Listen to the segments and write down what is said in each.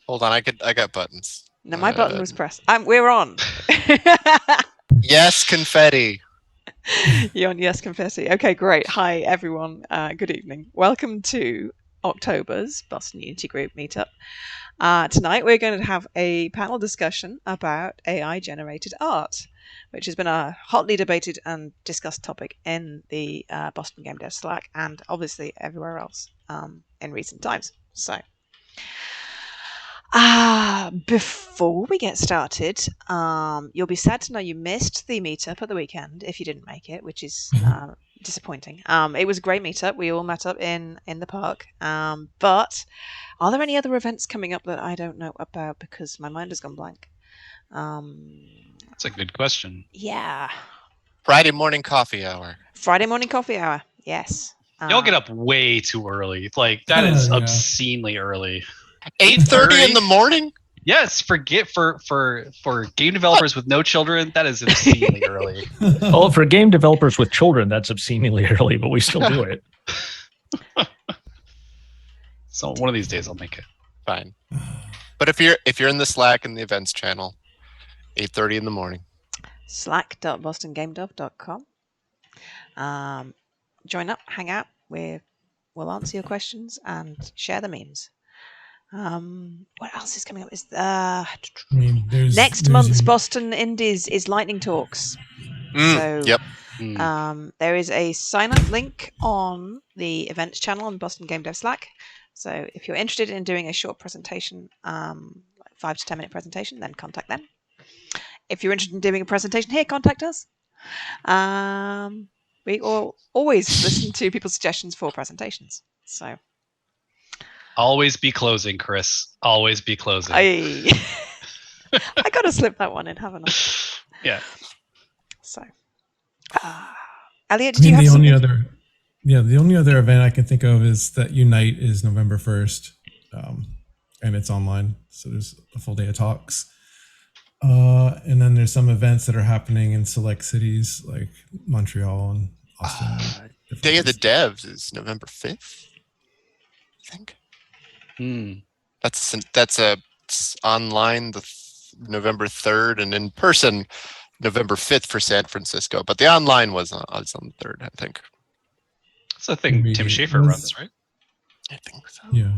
Hold on, I got buttons. No, my button was pressed. We're on. Yes, confetti. You're on Yes Confetti. Okay, great. Hi, everyone. Good evening. Welcome to October's Boston Unity Group meetup. Tonight we're going to have a panel discussion about AI-generated art, which has been a hotly debated and discussed topic in the Boston Game Dev Slack and obviously everywhere else in recent times. So, before we get started, you'll be sad to know you missed the meetup at the weekend if you didn't make it, which is disappointing. It was a great meetup. We all met up in the park. But are there any other events coming up that I don't know about because my mind has gone blank? That's a good question. Yeah. Friday morning coffee hour. Friday morning coffee hour. Yes. Y'all get up way too early. Like that is obscenely early. 8:30 in the morning? Yes, for game developers with no children, that is obscenely early. Well, for game developers with children, that's obscenely early, but we still do it. So one of these days I'll make it. Fine. But if you're in the Slack and the events channel, 8:30 in the morning. Slack.bostongamedev.com. Join up, hang out. We'll answer your questions and share the memes. What else is coming up? Next month's Boston Indies is Lightning Talks. Yep. There is a sign-up link on the events channel on Boston Game Dev Slack. So if you're interested in doing a short presentation, like 5 to 10 minute presentation, then contact them. If you're interested in doing a presentation here, contact us. We always listen to people's suggestions for presentations. So. Always be closing, Chris. Always be closing. I got to slip that one in, haven't I? Yeah. So, Elliot, did you have the only other event I can think of is that Unite is November 1st, and it's online. So there's a full day of talks. And then there's some events that are happening in select cities like Montreal and Austin. Day of the Devs is November 5th, I think. That's it's online November 3rd, and in person November 5th for San Francisco. But the online was on the 3rd, I think. That's the thing Tim Schafer runs, right? I think so. Yeah.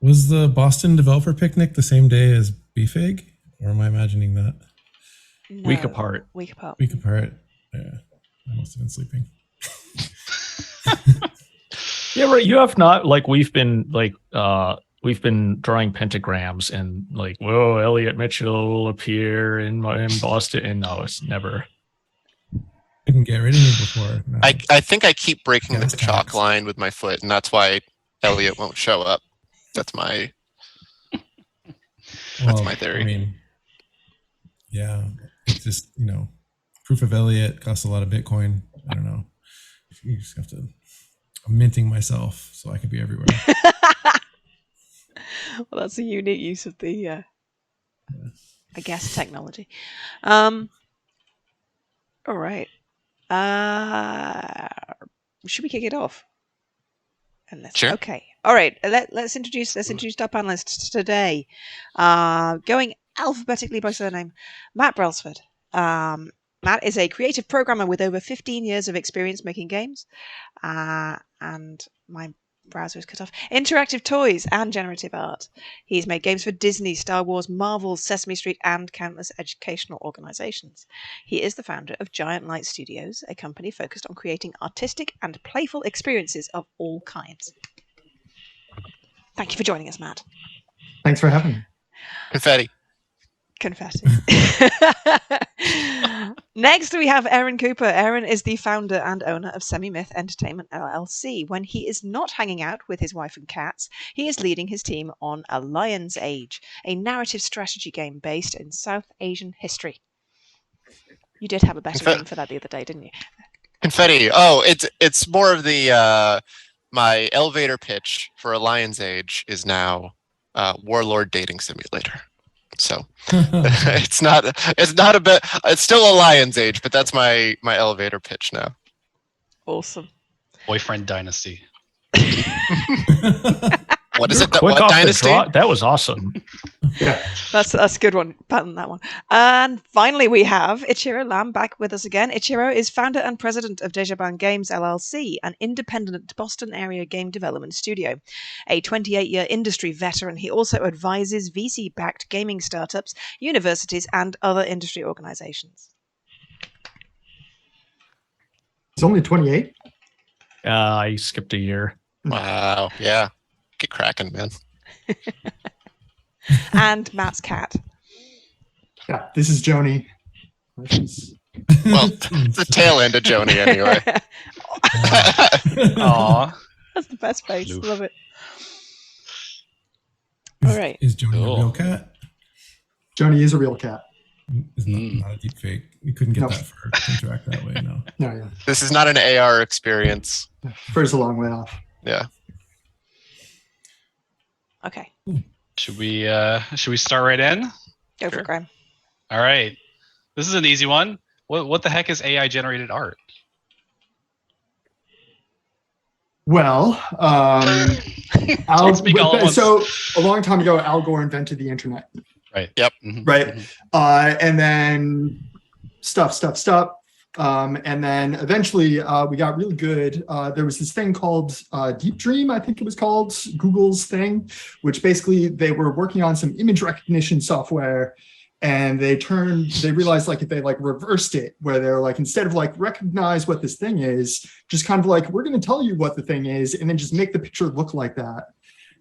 Was the Boston Developer Picnic the same day as BFIG, or am I imagining that? No, Week apart. Week apart. Yeah, I must have been sleeping. Yeah, right. You have not we've been drawing pentagrams and whoa, Elliot Mitchell will appear in Boston, and no, it's never. Couldn't get rid of me before. No. I think I keep breaking the chalk line with my foot, and that's why Elliot won't show up. That's my theory. I mean, yeah, it's just proof of Elliot costs a lot of Bitcoin. I don't know. You just have to. I'm minting myself so I can be everywhere. Well, that's a unique use of the, I guess, technology. All right. Should we kick it off? Sure. Okay. All right. Let's introduce our panelists today. Going alphabetically by surname, Matt Brelsford. Matt is a creative programmer with over 15 years of experience making games, and my browser is cut off. Interactive toys and generative art. He's made games for Disney, Star Wars, Marvel, Sesame Street, and countless educational organizations. He is the founder of Giant Light Studios, a company focused on creating artistic and playful experiences of all kinds. Thank you for joining us, Matt. Thanks for having me. Confetti. Next, we have Aaron Cooper. Aaron is the founder and owner of SemiMyth Entertainment LLC. When he is not hanging out with his wife and cats, he is leading his team on A Lion's Age, a narrative strategy game based in South Asian history. You did have a better name for that the other day, didn't you? Confetti. Oh, it's more of the my elevator pitch for A Lion's Age is now Warlord Dating Simulator. So it's still A Lion's Age, but that's my elevator pitch now. Awesome. Boyfriend Dynasty. What is it? Quick What off dynasty? the draw. That was awesome. Yeah. That's a good one. Patent that one. And finally, we have Ichiro Lambe back with us again. Ichiro is founder and president of Dejaban Games LLC, an independent Boston area game development studio. A 28-year industry veteran, he also advises VC-backed gaming startups, universities, and other industry organizations. It's only 28. I skipped a year. Wow. Yeah. Get cracking, man. And Matt's cat. Yeah, this is Joni. This is- Well, it's the tail end of Joni anyway. Aw. That's the best face. Oof. Love it. Is, All right. Is Joni a Cool. real cat? Joni is a real cat. It's not a deep fake. You couldn't get No. that far to interact that way. No. No, yeah. This is not an AR experience. First a long way off. Yeah. Okay. Should we start right in? Go for Sure. it, Graham. All right. This is an easy one. What the heck is AI generated art? Well, Al, Don't speak all at once. so a long time ago, Al Gore invented the internet, Right. Yep. Mhm. right? Mhm. And then stuff. And then eventually we got really good. There was this thing called Deep Dream, I think it was called, Google's thing, which basically they were working on some image recognition software. And they realized like if they like reversed it, where they're like, instead of like recognize what this thing is, just kind of like, we're going to tell you what the thing is, and then just make the picture look like that.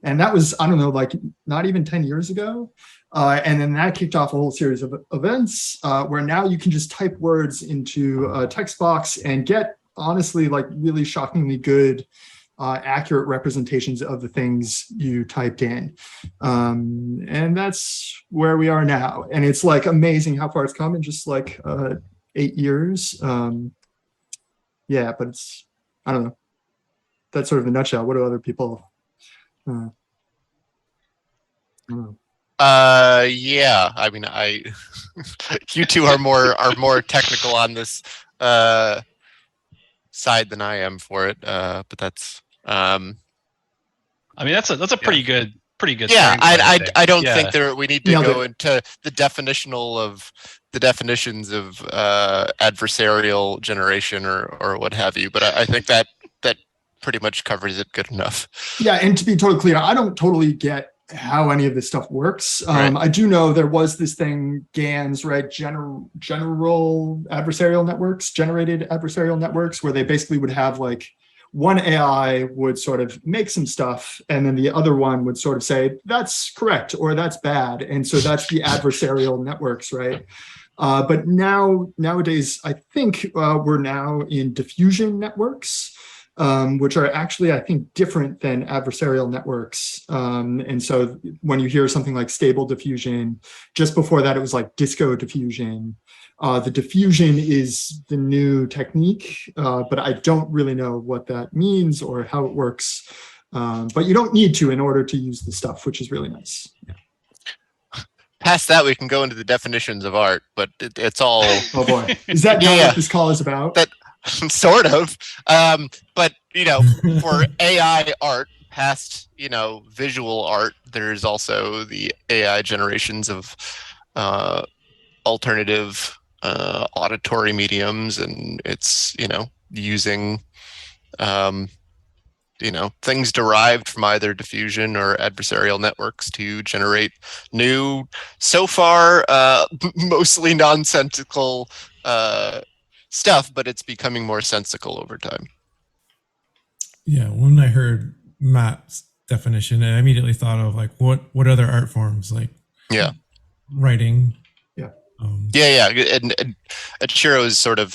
And that was, I don't know, like not even 10 years ago. And then that kicked off a whole series of events where now you can just type words into a text box and get honestly like really shockingly good accurate representations of the things you typed in. And that's where we are now. And it's like amazing how far it's come in just like 8 years. Yeah, but it's, I don't know. That's sort of a nutshell. What do other people? I don't know. Yeah. I mean, you two are more technical on this side than I am for it. But that's I mean, that's a pretty good yeah. starting point, I don't Yeah. think we need to Nailed go it. into the definitions of adversarial generation or what have you. But I think that pretty much covers it good enough. Yeah, and to be totally clear, I don't totally get how any of this stuff works. Right. I do know there was this thing, GANs, right? General adversarial networks, generated adversarial networks, where they basically would have like one AI would sort of make some stuff, and then the other one would sort of say, that's correct, or that's bad. And so that's the adversarial networks, right? But nowadays, I think we're now in diffusion networks, which are actually, I think, different than adversarial networks. And so when you hear something like stable diffusion, just before that, it was like disco diffusion. The diffusion is the new technique, but I don't really know what that means or how it works. But you don't need to in order to use the stuff, which is really nice. Yeah. Past that, we can go into the definitions of art, but it's all Oh boy, is that not Yeah. what this call is about? That- sort of. But for AI art, past visual art, there's also the AI generations of alternative auditory mediums, and it's using things derived from either diffusion or adversarial networks to generate new, so far mostly nonsensical stuff, but it's becoming more sensical over time. Yeah, when I heard Matt's definition, I immediately thought of like what other art forms, like Yeah. writing. Yeah. Yeah. And Ichiro is sort of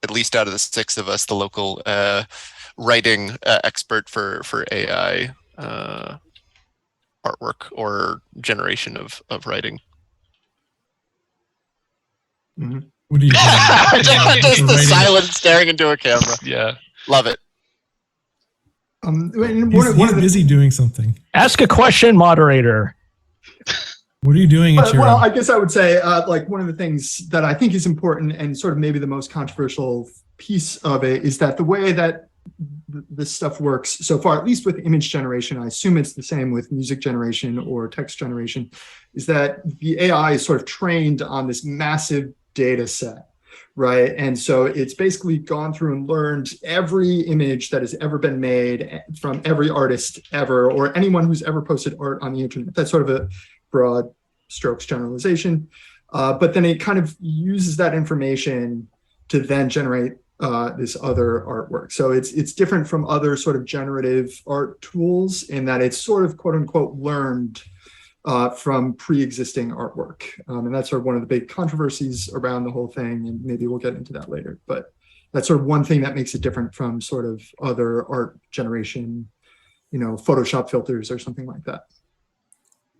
at least out of the six of us, the local writing expert for AI artwork or generation of writing. Mm-hmm. What do you Just the silence staring into a camera. Yeah. Um, Love it. and He's, one he's of the, busy doing something. Ask a question, moderator. What are you doing, Ichiro? well, I guess I would say like one of the things that I think is important and sort of maybe the most controversial piece of it is that the way that this stuff works so far, at least with image generation, I assume it's the same with music generation or text generation, is that the AI is sort of trained on this massive data set, right? And so it's basically gone through and learned every image that has ever been made from every artist ever, or anyone who's ever posted art on the internet. That's sort of a broad strokes generalization. But then it kind of uses that information to then generate this other artwork. So it's different from other sort of generative art tools in that it's sort of quote unquote learned from pre-existing artwork. And that's sort of one of the big controversies around the whole thing. And maybe we'll get into that later. But that's sort of one thing that makes it different from sort of other art generation, Photoshop filters or something like that.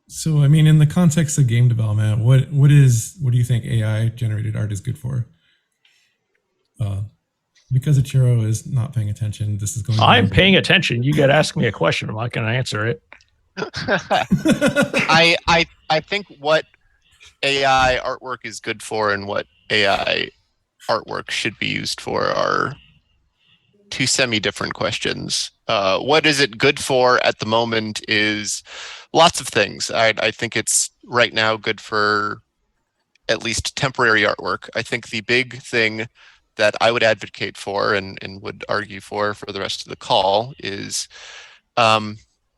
So, I mean, in the context of game development, what do you think AI generated art is good for? Because Ichiro is not paying attention, this is going. I'm paying attention. You got to ask me a question. I'm not going to answer it. I think what AI artwork is good for and what AI artwork should be used for are two semi-different questions. What is it good for at the moment is lots of things. I think it's right now good for at least temporary artwork. I think the big thing that I would advocate for and would argue for the rest of the call is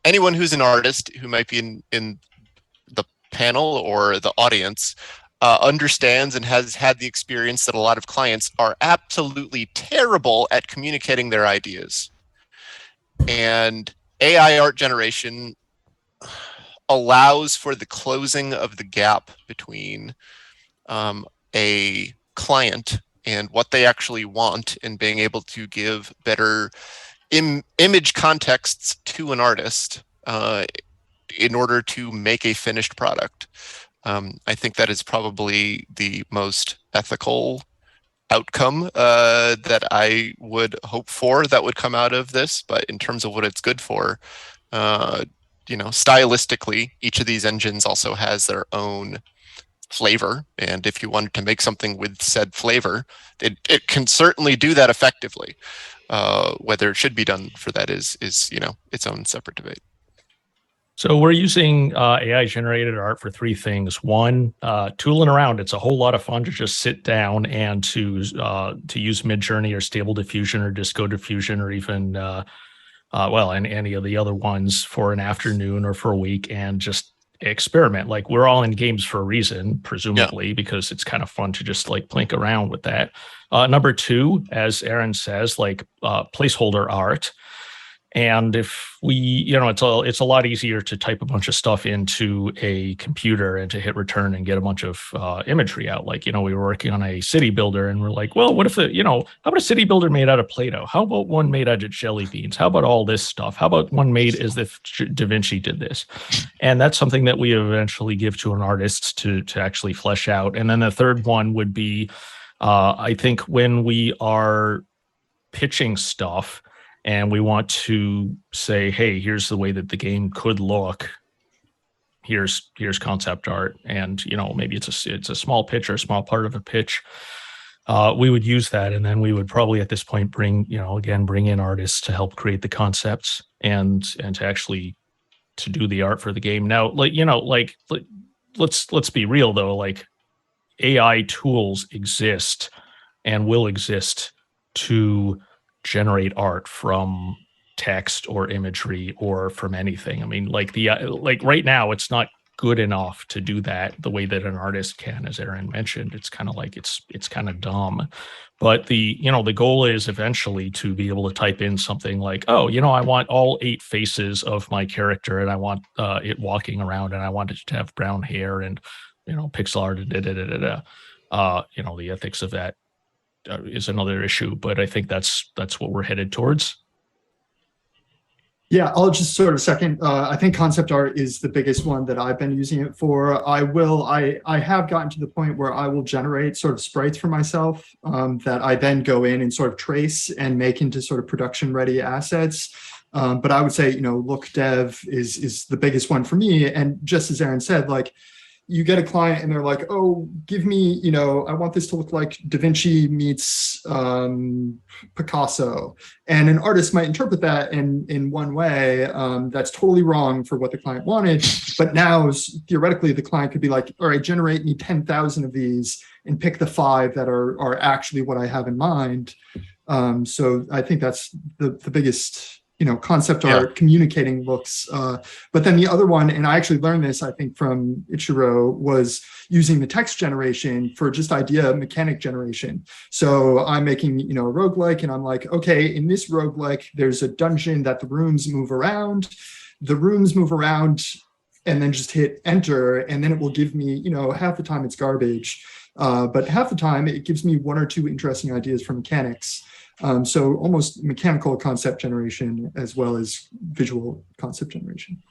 anyone who's an artist who might be in the panel or the audience understands and has had the experience that a lot of clients are absolutely terrible at communicating their ideas. And AI art generation allows for the closing of the gap between a client and what they actually want and being able to give better image contexts to an artist in order to make a finished product. I think that is probably the most ethical outcome that I would hope for that would come out of this. But in terms of what it's good for, stylistically, each of these engines also has their own flavor, and if you wanted to make something with said flavor, it can certainly do that effectively. Whether it should be done for that is its own separate debate. So we're using AI generated art for three things. One, tooling around. It's a whole lot of fun to just sit down and to use Midjourney or Stable Diffusion or Disco Diffusion or even and any of the other ones for an afternoon or for a week and just experiment. Like, we're all in games for a reason, presumably, because it's kind of fun to just like plink around with that. Number two, as Aaron says, like placeholder art. And if we, it's a lot easier to type a bunch of stuff into a computer and to hit return and get a bunch of imagery out. Like, we were working on a city builder and we're like, well, what if how about a city builder made out of Play-Doh? How about one made out of jelly beans? How about all this stuff? How about one made as if Da Vinci did this? And that's something that we eventually give to an artist to actually flesh out. And then the third one would be, I think when we are pitching stuff, and we want to say, hey, here's the way that the game could look. Here's concept art, and maybe it's a small pitch or a small part of a pitch. We would use that, and then we would probably at this point bring in artists to help create the concepts and to actually to do the art for the game. Now, let's be real though. Like, AI tools exist and will exist to generate art from text or imagery or from anything. I mean, like right now, it's not good enough to do that the way that an artist can, as Aaron mentioned. It's kind of like it's kind of dumb. But the goal is eventually to be able to type in something like, oh, I want all 8 faces of my character, and I want it walking around, and I want it to have brown hair, and pixel art, the ethics of that is another issue, but I think that's what we're headed towards. Yeah, I'll just sort of second. I think concept art is the biggest one that I've been using it for. I have gotten to the point where I will generate sort of sprites for myself that I then go in and sort of trace and make into sort of production ready assets. But I would say, look dev is the biggest one for me. And just as Aaron said, like, you get a client and they're like, oh, give me, I want this to look like Da Vinci meets Picasso. And an artist might interpret that in one way that's totally wrong for what the client wanted. But now, theoretically, the client could be like, all right, generate me 10,000 of these and pick the 5 that are actually what I have in mind. So I think that's the biggest concept art communicating looks. But then the other one, and I actually learned this, I think, from Ichiro, was using the text generation for just idea mechanic generation. So I'm making, a roguelike, and I'm like, okay, in this roguelike, there's a dungeon that the rooms move around. The rooms move around, and then just hit enter, and then it will give me, half the time it's garbage. But half the time it gives me 1 or 2 interesting ideas for mechanics. So almost mechanical concept generation as well as visual concept generation.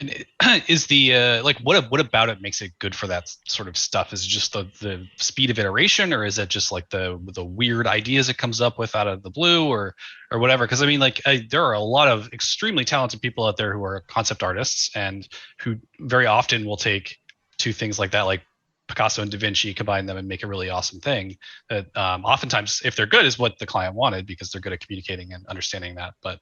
And is the what about it makes it good for that sort of stuff? Is it just the speed of iteration, or is it just like the weird ideas it comes up with out of the blue, or whatever? Because I mean, there are a lot of extremely talented people out there who are concept artists and who very often will take 2 things like that, like Picasso and Da Vinci, combine them and make a really awesome thing that oftentimes, if they're good, is what the client wanted because they're good at communicating and understanding that. But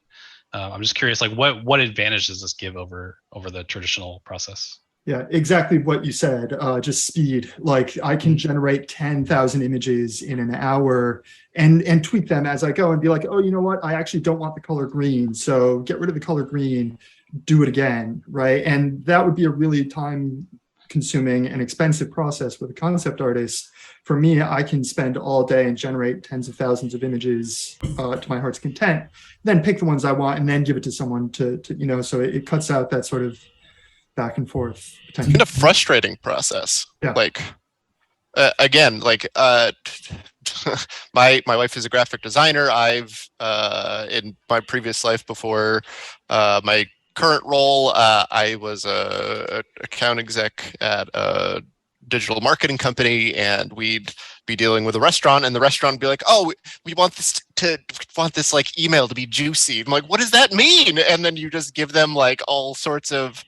I'm just curious, what advantage does this give over the traditional process? Yeah, exactly what you said, just speed. Like I can generate 10,000 images in an hour and tweak them as I go and be like, oh, you know what? I actually don't want the color green. So get rid of the color green, do it again, right? And that would be a really time-consuming and expensive process with a concept artist. For me, I can spend all day and generate tens of thousands of images to my heart's content, then pick the ones I want and then give it to someone to so it cuts out that sort of back and forth. It's kind of frustrating process. Yeah. Like, again, like my wife is a graphic designer. I've in my previous life before my current role, I was a account exec at a digital marketing company, and we'd be dealing with a restaurant, and the restaurant would be like, oh, we want this like email to be juicy. I'm like, what does that mean? And then you just give them like all sorts of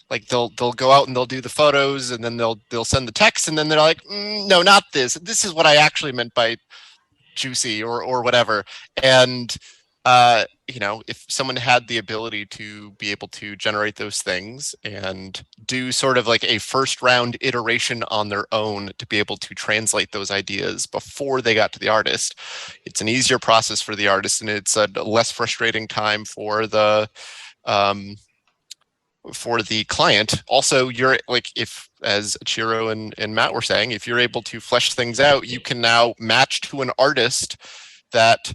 like they'll go out and they'll do the photos, and then they'll send the text, and then they're like, no, not this. This is what I actually meant by juicy or whatever. And if someone had the ability to be able to generate those things and do sort of like a first round iteration on their own to be able to translate those ideas before they got to the artist, it's an easier process for the artist, and it's a less frustrating time for the client. Also, you're like, if, as Ichiro and Matt were saying, if you're able to flesh things out, you can now match to an artist that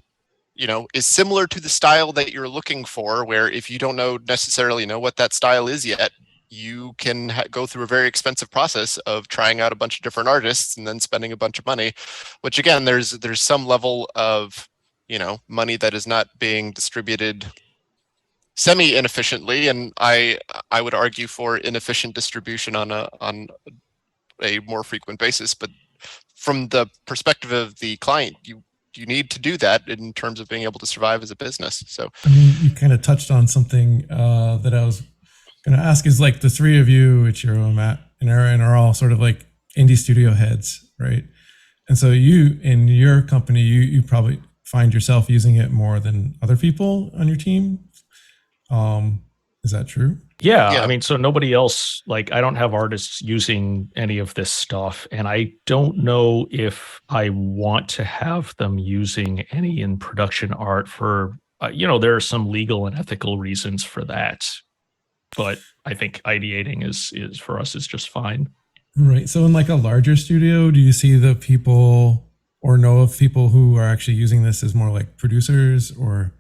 is similar to the style that you're looking for, where if you don't necessarily know what that style is yet, you can go through a very expensive process of trying out a bunch of different artists and then spending a bunch of money, which again, there's some level of money that is not being distributed semi-inefficiently, and I would argue for inefficient distribution on a more frequent basis. But from the perspective of the client, you need to do that in terms of being able to survive as a business. So I mean, you kind of touched on something that I was going to ask, is like the 3 of you, Ichiro, Matt, and Aaron, are all sort of like indie studio heads, right? And so you, in your company, you probably find yourself using it more than other people on your team. Is that true? Yeah. I mean, so nobody else, like I don't have artists using any of this stuff, and I don't know if I want to have them using any in production art for, there are some legal and ethical reasons for that, but I think ideating is for us is just fine. Right. So in like a larger studio, do you see the people or know of people who are actually using this as more like producers or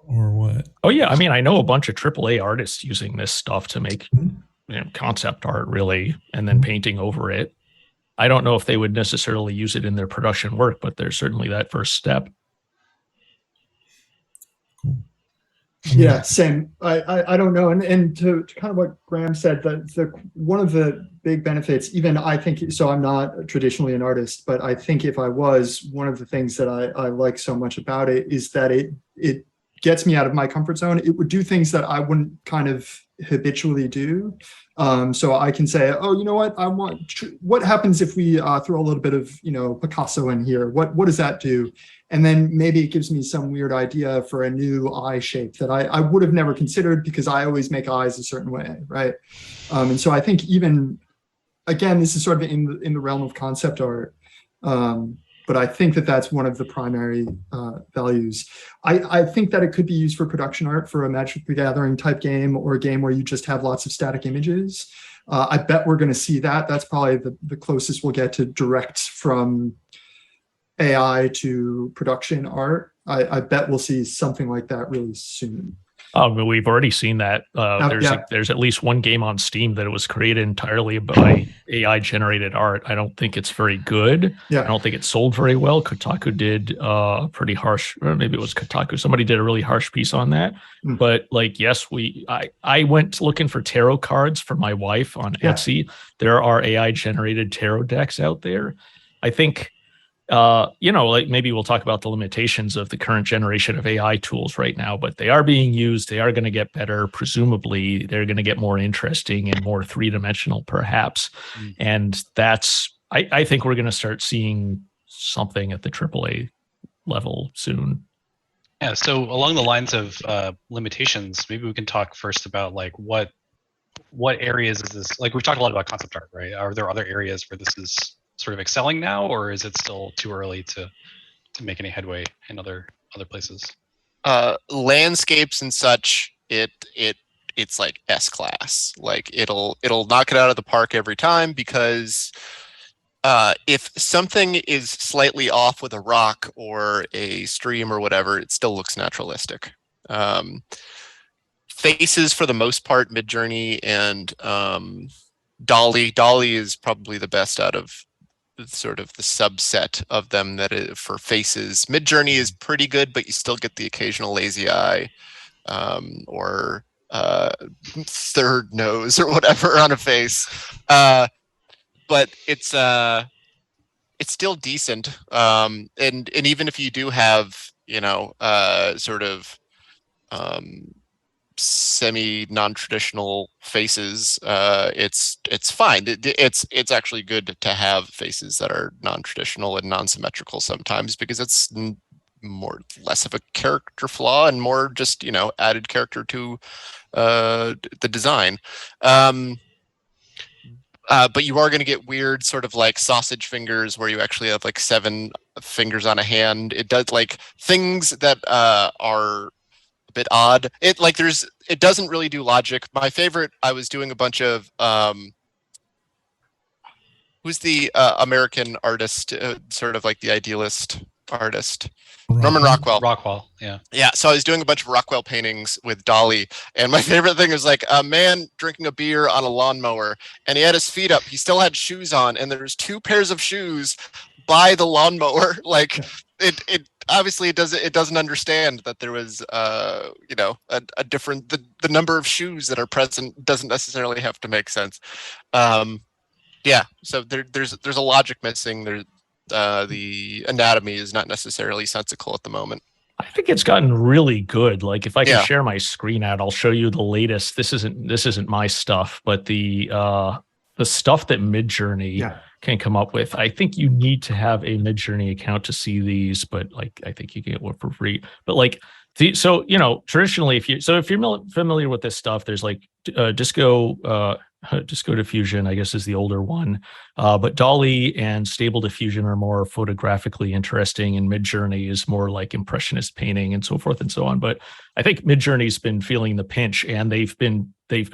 what? Oh yeah, I mean, I know a bunch of AAA artists using this stuff to make concept art, really, and then painting over it. I don't know if they would necessarily use it in their production work, but there's certainly that first step. Cool. Yeah, same. I don't know, and to kind of what Graham said, the one of the big benefits, even I think, so I'm not traditionally an artist, but I think if I was, one of the things that I like so much about it is that it gets me out of my comfort zone. It would do things that I wouldn't kind of habitually do. So I can say, oh, you know what? What happens if we throw a little bit of, Picasso in here? What does that do? And then maybe it gives me some weird idea for a new eye shape that I would have never considered, because I always make eyes a certain way, right? And so I think even, again, this is sort of in the realm of concept art. But I think that that's one of the primary values. I think that it could be used for production art for a Magic the Gathering type game, or a game where you just have lots of static images. I bet we're going to see that. That's probably the closest we'll get to direct from AI to production art. I bet we'll see something like that really soon. Oh, but we've already seen that. There's at least one game on Steam that it was created entirely by AI generated art. I don't think it's very good. Yeah. I don't think it sold very well. Kotaku did pretty harsh, or maybe it was Kotaku. Somebody did a really harsh piece on that. But like, yes, I went looking for tarot cards for my wife on Etsy. There are AI generated tarot decks out there. I think, like maybe we'll talk about the limitations of the current generation of AI tools right now, but they are being used. They are going to get better. Presumably, they're going to get more interesting and more three-dimensional, perhaps. And I think we're going to start seeing something at the AAA level soon. Yeah. So along the lines of limitations, maybe we can talk first about like what areas is this? Like, we've talked a lot about concept art, right? Are there other areas where this is sort of excelling now, or is it still too early to make any headway in other places? Landscapes and such, it's like S-class. Like it'll knock it out of the park every time, because if something is slightly off with a rock or a stream or whatever, it still looks naturalistic. Faces, for the most part, Midjourney and Dolly is probably the best out of sort of the subset of them that for faces. Midjourney is pretty good, but you still get the occasional lazy eye or third nose or whatever on a face. But it's still decent. And even if you do have, sort of semi non-traditional faces, it's fine. It's actually good to have faces that are non-traditional and non-symmetrical sometimes, because it's less of a character flaw and more just added character to the design. But you are going to get weird sort of like sausage fingers where you actually have like 7 fingers on a hand. It does like things that are a bit odd. It doesn't really do logic. My favorite, I was doing a bunch of who's the American artist, sort of like the idealist artist? Norman Rockwell. Rockwell, yeah. Yeah, so I was doing a bunch of Rockwell paintings with Dolly, and my favorite thing was like a man drinking a beer on a lawnmower, and he had his feet up. He still had shoes on, and there's 2 pairs of shoes by the lawnmower. Like it obviously it doesn't understand that there was a different the number of shoes that are present doesn't necessarily have to make sense. Yeah, so there's a logic missing. There's the anatomy is not necessarily sensical at the moment. I think it's gotten really good. Like, if I can share my screen out, I'll show you the latest. This isn't my stuff, but the stuff that Midjourney can come up with. I think you need to have a Midjourney account to see these, but like, I think you can get one for free. But like, traditionally, if you're familiar with this stuff, there's like Disco Diffusion, I guess, is the older one. But Dolly and Stable Diffusion are more photographically interesting, and Midjourney is more like impressionist painting and so forth and so on. But I think Midjourney's been feeling the pinch, and they've been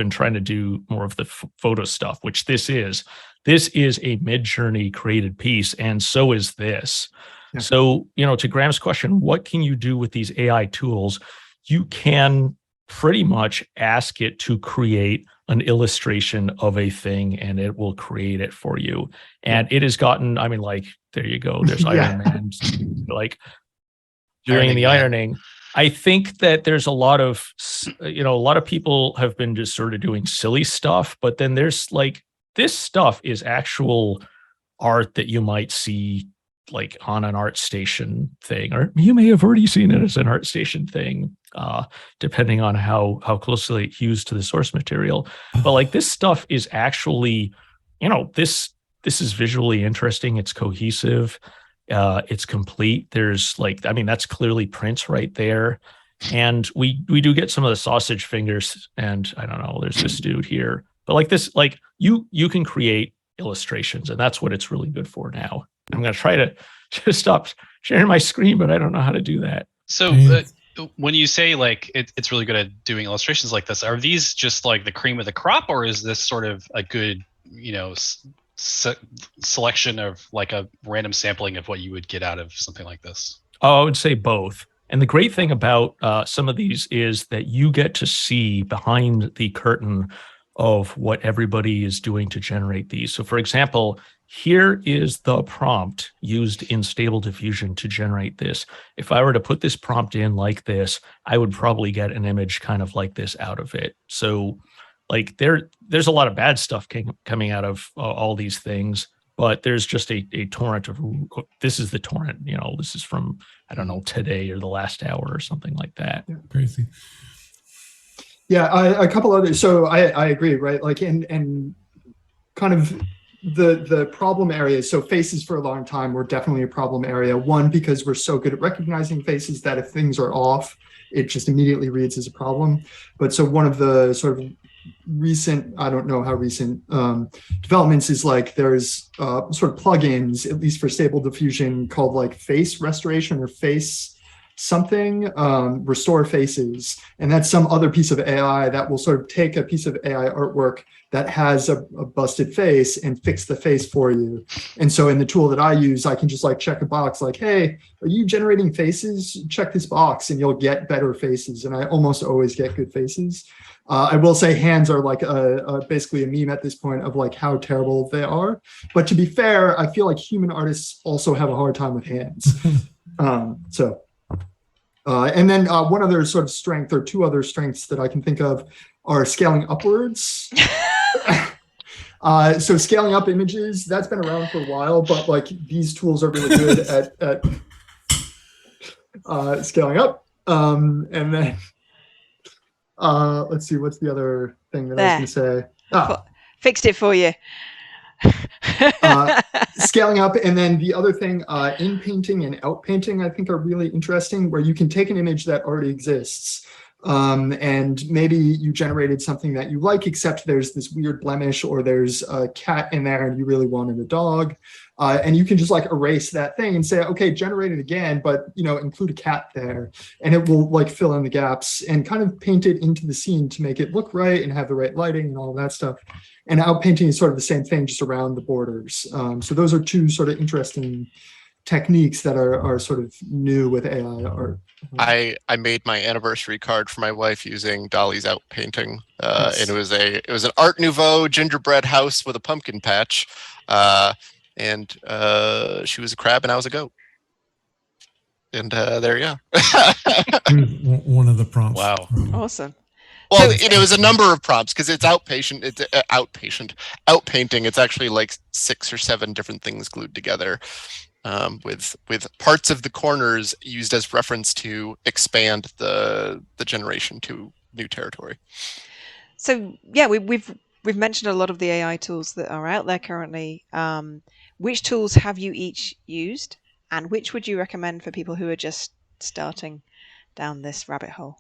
trying to do more of the photo stuff, which this is. This is a Midjourney created piece, and so is this. Yeah. So, to Graham's question, what can you do with these AI tools? You can pretty much ask it to create an illustration of a thing, and it will create it for you. And it has gotten, I mean, like, there you go. There's Iron Man, like doing the ironing. I think that there's a lot of people have been just sort of doing silly stuff, but then there's like, this stuff is actual art that you might see like on an ArtStation thing, or you may have already seen it as an ArtStation thing. depending on how closely it hews to the source material. But like this stuff is actually, this is visually interesting. It's cohesive. It's complete. There's that's clearly print right there. And we do get some of the sausage fingers, and I don't know, there's this dude here. But like this, like you can create illustrations, and that's what it's really good for now. I'm going to try to stop sharing my screen, but I don't know how to do that. So when you say like it's really good at doing illustrations like this, are these just like the cream of the crop, or is this sort of a good, selection of like a random sampling of what you would get out of something like this? Oh, I would say both. And the great thing about some of these is that you get to see behind the curtain of what everybody is doing to generate these. So for example, here is the prompt used in Stable Diffusion to generate this. If I were to put this prompt in like this, I would probably get an image kind of like this out of it. So like there's a lot of bad stuff coming out of all these things, but there's just a torrent of, this is the torrent, this is from, I don't know, today or the last hour or something like that. Yeah, crazy. Yeah, a couple others. So I agree, right? Like, and kind of the problem areas. So faces for a long time were definitely a problem area. One, because we're so good at recognizing faces that if things are off, it just immediately reads as a problem. But so one of the sort of recent, I don't know how recent developments is like there's sort of plugins, at least for Stable Diffusion, called like face restoration or face something, restore faces. And that's some other piece of AI that will sort of take a piece of AI artwork that has a busted face and fix the face for you. And so in the tool that I use, I can just like check a box like, hey, are you generating faces? Check this box and you'll get better faces. And I almost always get good faces. I will say hands are like basically a meme at this point of like how terrible they are. But to be fair, I feel like human artists also have a hard time with hands. And then one other sort of strength, or two other strengths that I can think of, are scaling upwards. So scaling up images, that's been around for a while, but like these tools are really good at scaling up. And then let's see, what's the other thing that I was going to say? Fixed it for you. Scaling up, and then the other thing, in painting and out painting, I think are really interesting, where you can take an image that already exists, and maybe you generated something that you like, except there's this weird blemish, or there's a cat in there and you really wanted a dog, and you can just like erase that thing and say, okay, generate it again, but include a cat there, and it will like fill in the gaps and kind of paint it into the scene to make it look right and have the right lighting and all of that stuff. And outpainting is sort of the same thing, just around the borders. So those are two sort of interesting techniques that are sort of new with AI art. I made my anniversary card for my wife using Dolly's outpainting, and it was an Art Nouveau gingerbread house with a pumpkin patch, and she was a crab and I was a goat. And there you go. One of the prompts. Wow. Awesome. Well, it was a number of prompts because it's outpainting. It's actually like 6 or 7 different things glued together, with parts of the corners used as reference to expand the generation to new territory. So yeah, we've mentioned a lot of the AI tools that are out there currently. Which tools have you each used, and which would you recommend for people who are just starting down this rabbit hole?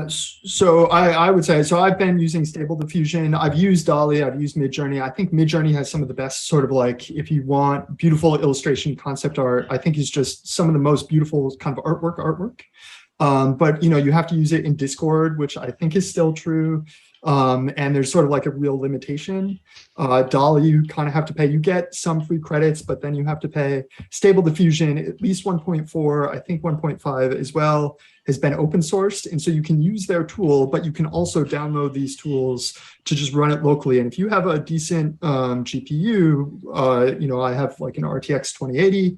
So I would say, so I've been using Stable Diffusion. I've used Dolly, I've used Midjourney. I think Midjourney has some of the best sort of like, if you want beautiful illustration concept art, I think is just some of the most beautiful kind of artwork. But you have to use it in Discord, which I think is still true. And there's sort of like a real limitation. Dolly, you kind of have to pay. You get some free credits, but then you have to pay. Stable Diffusion, at least 1.4, I think 1.5 as well, has been open sourced. And so you can use their tool, but you can also download these tools to just run it locally. And if you have a decent GPU, I have like an RTX 2080,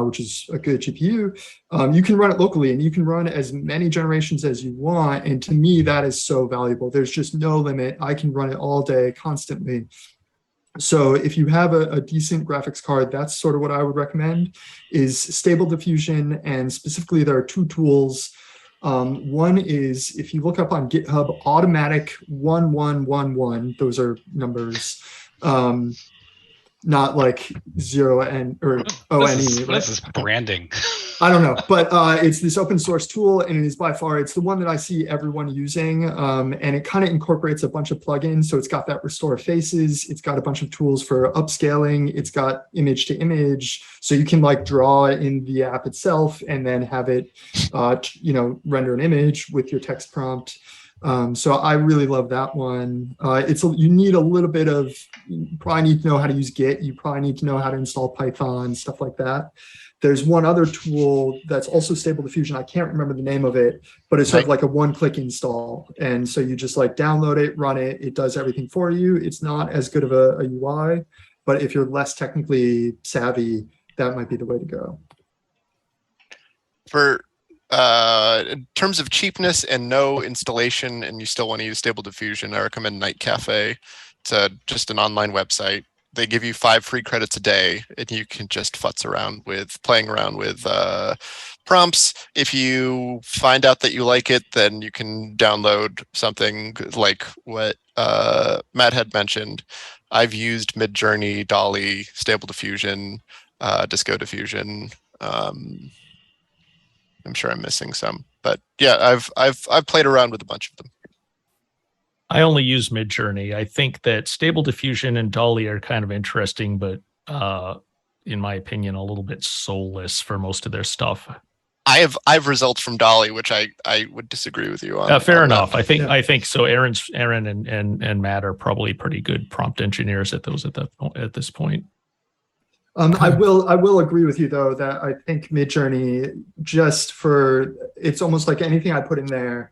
which is a good GPU, you can run it locally and you can run as many generations as you want. And to me, that is so valuable. There's just no limit. I can run it all day constantly. So if you have a decent graphics card, that's sort of what I would recommend, is Stable Diffusion. And specifically, there are two tools. One is, if you look up on GitHub, Automatic 1111, those are numbers, not like 0 or ONE. What is this branding? I don't know, but it's this open source tool, and it is by far, it's the one that I see everyone using, and it kind of incorporates a bunch of plugins. So it's got that restore faces, it's got a bunch of tools for upscaling, it's got image to image, so you can like draw in the app itself and then have it, render an image with your text prompt. So I really love that one. You need a little bit of, you probably need to know how to use Git. You probably need to know how to install Python, stuff like that. There's one other tool that's also Stable Diffusion. I can't remember the name of it, but it's sort of like a one-click install. And so you just like download it, run it. It does everything for you. It's not as good of a UI, but if you're less technically savvy, that might be the way to go. For in terms of cheapness and no installation, and you still want to use Stable Diffusion, I recommend Night Cafe. It's just an online website. They give you 5 free credits a day, and you can just futz around with playing around with prompts. If you find out that you like it, then you can download something like what Matt had mentioned. I've used Midjourney, DALL-E, Stable Diffusion, Disco Diffusion. I'm sure I'm missing some, but yeah, I've played around with a bunch of them. I only use Midjourney. I think that Stable Diffusion and DALL-E are kind of interesting, but in my opinion, a little bit soulless for most of their stuff. I've results from DALL-E, which I would disagree with you on. Fair enough. That. I think so. Aaron and Matt are probably pretty good prompt engineers at this point. I will agree with you though that I think Midjourney, it's almost like anything I put in there,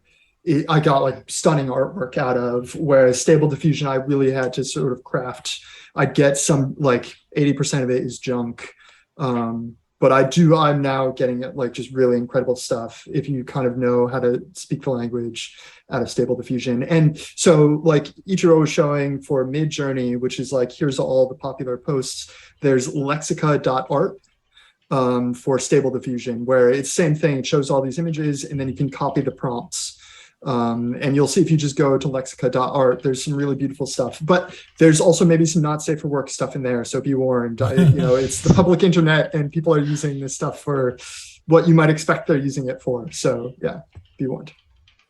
I got like stunning artwork out of, whereas Stable Diffusion, I really had to sort of craft. I get some, like 80% of it is junk. But I'm now getting like just really incredible stuff if you kind of know how to speak the language out of Stable Diffusion. And so like Ichiro was showing for Midjourney, which is like, here's all the popular posts. There's lexica.art for Stable Diffusion, where it's the same thing. It shows all these images, and then you can copy the prompts. And you'll see if you just go to lexica.art, there's some really beautiful stuff, but there's also maybe some not safe for work stuff in there. So be warned, it's the public internet and people are using this stuff for what you might expect they're using it for. So yeah, be warned.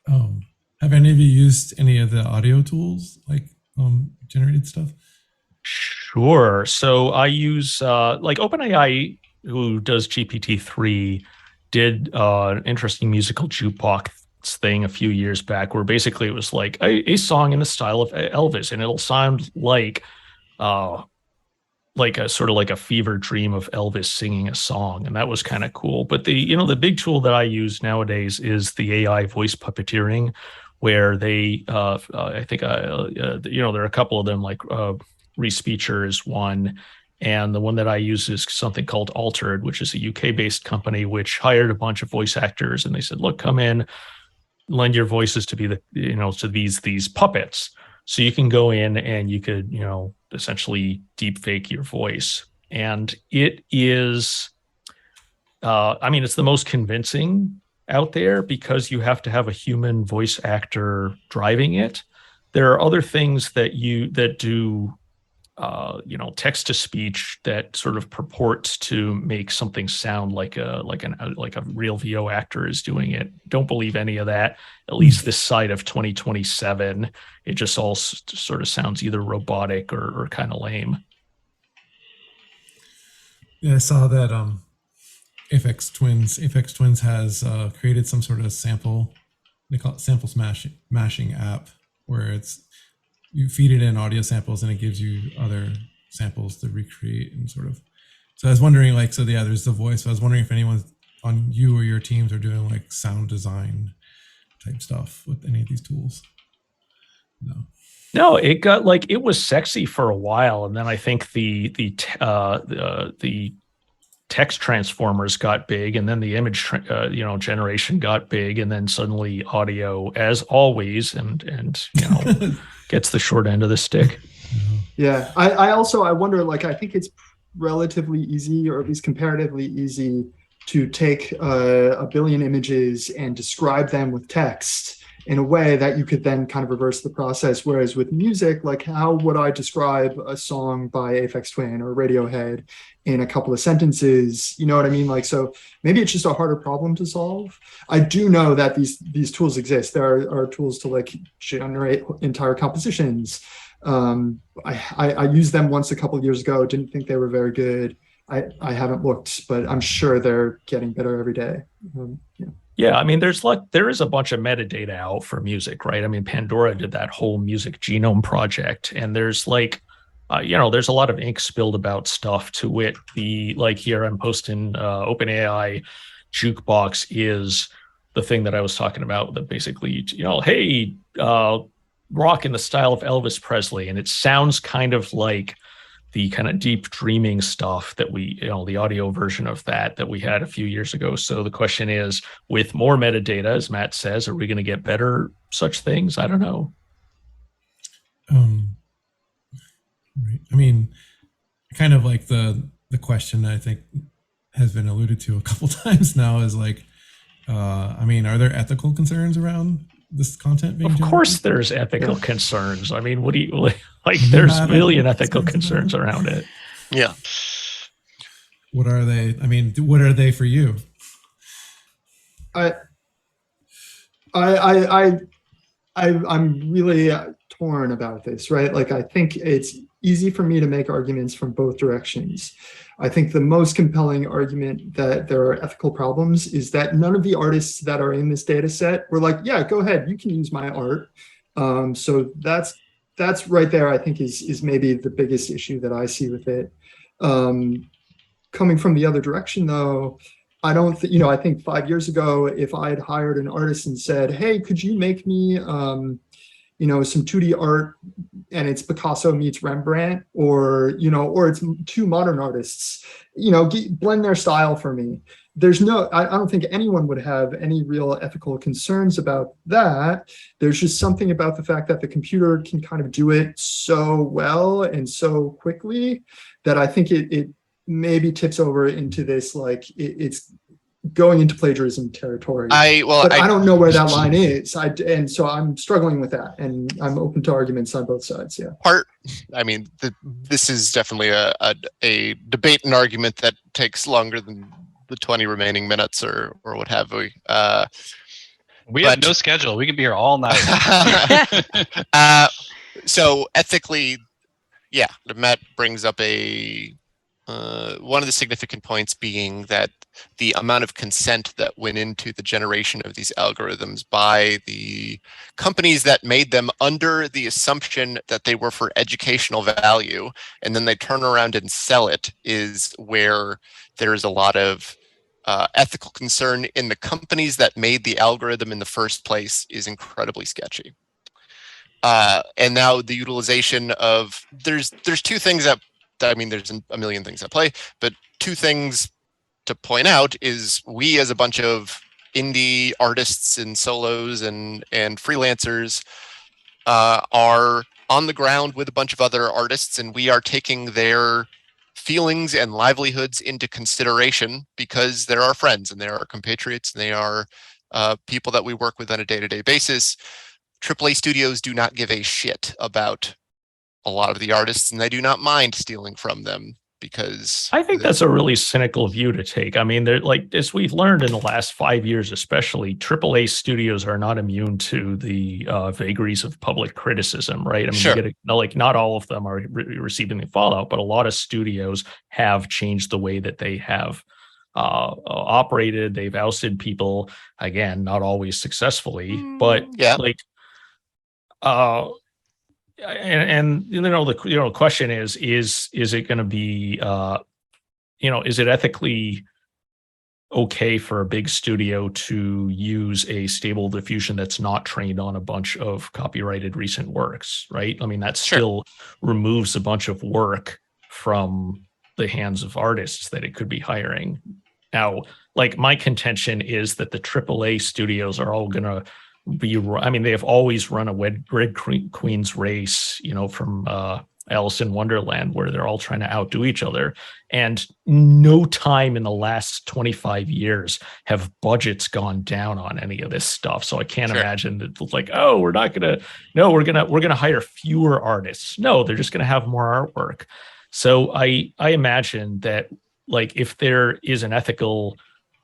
Have any of you used any of the audio tools, like generated stuff? Sure. So I use like OpenAI, who does GPT-3, did an interesting musical jukebox thing a few years back, where basically it was like a song in the style of Elvis, and it'll sound like a sort of like a fever dream of Elvis singing a song, and that was kind of cool. But the big tool that I use nowadays is the AI voice puppeteering, where they I think there are a couple of them, like Respeecher is one, and the one that I use is something called Altered, which is a UK-based company which hired a bunch of voice actors, and they said, look, come in, lend your voices to be to these puppets. So you can go in and you could, essentially deep fake your voice. And it is, it's the most convincing out there because you have to have a human voice actor driving it. There are other things that do text to speech that sort of purports to make something sound like a real VO actor is doing it. Don't believe any of that, at least this side of 2027. It just all sort of sounds either robotic or kind of lame. Yeah, I saw that Aphex Twins has created some sort of sample, they call it sample mashing app, where you feed it in audio samples and it gives you other samples to recreate and sort of. So I was wondering, there's the voice. So I was wondering if anyone on you or your teams are doing like sound design type stuff with any of these tools. No, it got it was sexy for a while, and then I think the text transformers got big, and then the image generation got big, and then suddenly audio, as always, and gets the short end of the stick. Yeah. Yeah, I wonder, like, I think it's relatively easy, or at least comparatively easy, to take a billion images and describe them with text in a way that you could then kind of reverse the process. Whereas with music, like, how would I describe a song by Aphex Twin or Radiohead in a couple of sentences? You know what I mean? Like, so maybe it's just a harder problem to solve. I do know that these tools exist. There are tools to like generate entire compositions. I used them once a couple of years ago. Didn't think they were very good. I haven't looked, but I'm sure they're getting better every day. Yeah. Yeah, I mean, there is a bunch of metadata out for music, right? I mean, Pandora did that whole music genome project, and there's like, there's a lot of ink spilled about stuff. To wit, here I'm posting OpenAI jukebox is the thing that I was talking about. That basically, hey, rock in the style of Elvis Presley, and it sounds kind of like the kind of deep dreaming stuff that the audio version of that we had a few years ago. So the question is, with more metadata, as Matt says, are we going to get better such things? I don't know. Right. I mean, kind of like the question I think has been alluded to a couple times now is like, I mean, are there ethical concerns around this content being Of generated? course there's ethical concerns. I mean, what do you like? There's a million ethical concerns around it. Yeah. What are they? I mean, what are they for you? I'm really torn about this, right? Like, I think it's easy for me to make arguments from both directions. I think the most compelling argument that there are ethical problems is that none of the artists that are in this data set were like, yeah, go ahead, you can use my art. So that's right there, I think is maybe the biggest issue that I see with it. Coming from the other direction though, I don't think, I think 5 years ago, if I had hired an artist and said, hey, could you make me, some 2D art, and it's Picasso meets Rembrandt, or it's two modern artists, blend their style for me. I don't think anyone would have any real ethical concerns about that. There's just something about the fact that the computer can kind of do it so well and so quickly that I think it maybe tips over into this, like, it's going into plagiarism territory. I don't know where that line is. And so I'm struggling with that, and I'm open to arguments on both sides. Yeah. This is definitely a debate and argument that takes longer than the 20 remaining minutes or what have we. We have no schedule. We could be here all night. So ethically, yeah, Matt brings up one of the significant points being that the amount of consent that went into the generation of these algorithms by the companies that made them under the assumption that they were for educational value, and then they turn around and sell it, is where there's a lot of ethical concern in the companies that made the algorithm in the first place is incredibly sketchy. And now the utilization of, there's two things that, there's a million things at play, but two things to point out is we, as a bunch of indie artists and solos and freelancers, are on the ground with a bunch of other artists, and we are taking their feelings and livelihoods into consideration because they're our friends and they're our compatriots and they are people that we work with on a day-to-day basis. AAA studios do not give a shit about a lot of the artists, and they do not mind stealing from them, because I think that's a really cynical view to take. I mean, they're like, as we've learned in the last 5 years, especially, AAA studios are not immune to the vagaries of public criticism, right? I mean, sure. Not all of them are receiving the fallout, but a lot of studios have changed the way that they have operated. They've ousted people, again, not always successfully, but the question is it going to be is it ethically okay for a big studio to use a stable diffusion that's not trained on a bunch of copyrighted recent works, right? I mean, that still removes a bunch of work from the hands of artists that it could be hiring. Now, like, my contention is that the AAA studios are all going to they have always run a Red Queen's race, from Alice in Wonderland, where they're all trying to outdo each other. And no time in the last 25 years have budgets gone down on any of this stuff. So I can't imagine that it's like, oh, we're gonna hire fewer artists. No, they're just gonna have more artwork. So I imagine that, like, if there is an ethical,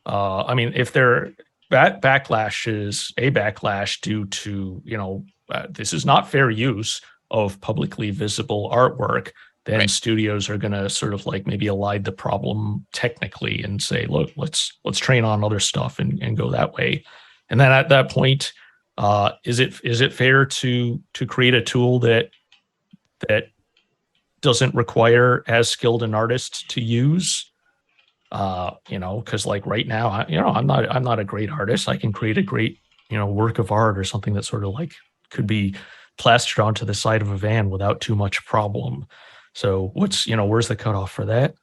if there backlash is a backlash due to, this is not fair use of publicly visible artwork, then studios are going to sort of like maybe elide the problem technically and say, look, let's train on other stuff and go that way. And then at that point, is it fair to create a tool that doesn't require as skilled an artist to use? Because like right now, I'm not a great artist. I can create a great work of art or something that sort of like could be plastered onto the side of a van without too much problem. So where's the cutoff for that?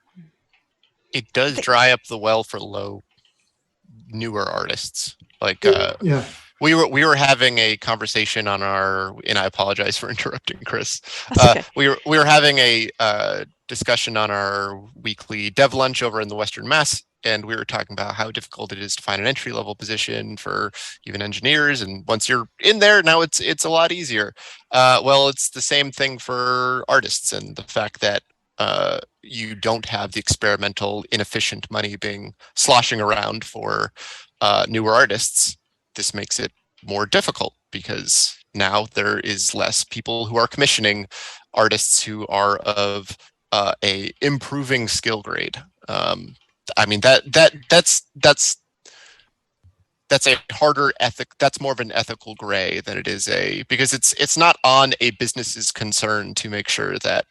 It does dry up the well for newer artists. Like we were having a conversation on and I apologize for interrupting, Chris. Okay. We were having a discussion on our weekly dev lunch over in the Western Mass, and we were talking about how difficult it is to find an entry-level position for even engineers. And once you're in there, now it's a lot easier. Well, it's the same thing for artists, and the fact that you don't have the experimental, inefficient money being sloshing around for newer artists. This makes it more difficult because now there is less people who are commissioning artists who are of a improving skill grade. That's a harder ethic. That's more of an ethical gray than it is because it's not on a business's concern to make sure that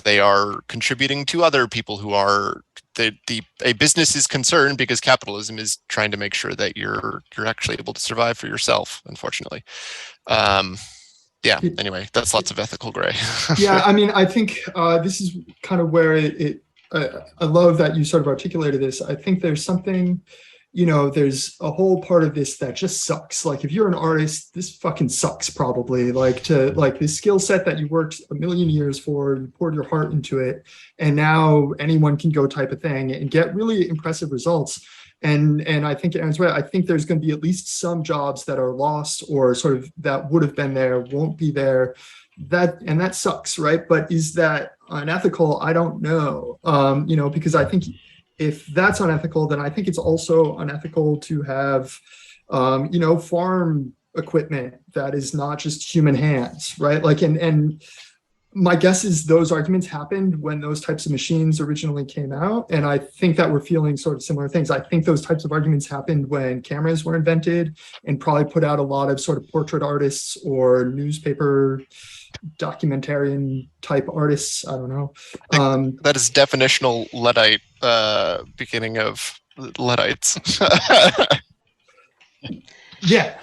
they are contributing to other people who are a business is concerned because capitalism is trying to make sure that you're actually able to survive for yourself, unfortunately. Anyway, that's lots of ethical gray. Yeah, I think this is kind of where I love that you sort of articulated this. I think there's something, there's a whole part of this that just sucks. Like if you're an artist, this fucking sucks probably. Like this skill set that you worked a million years for, you poured your heart into it, and now anyone can go type a thing and get really impressive results. And I think Aaron's right. I think there's going to be at least some jobs that are lost or sort of that would have been there, won't be there. That sucks, right? But is that unethical? I don't know. Because I think if that's unethical, then I think it's also unethical to have, farm equipment that is not just human hands, right? Like, and my guess is those arguments happened when those types of machines originally came out. And I think that we're feeling sort of similar things. I think those types of arguments happened when cameras were invented and probably put out a lot of sort of portrait artists or newspaper documentarian type artists. I don't know. That is definitional Luddite, beginning of Luddites. Yeah.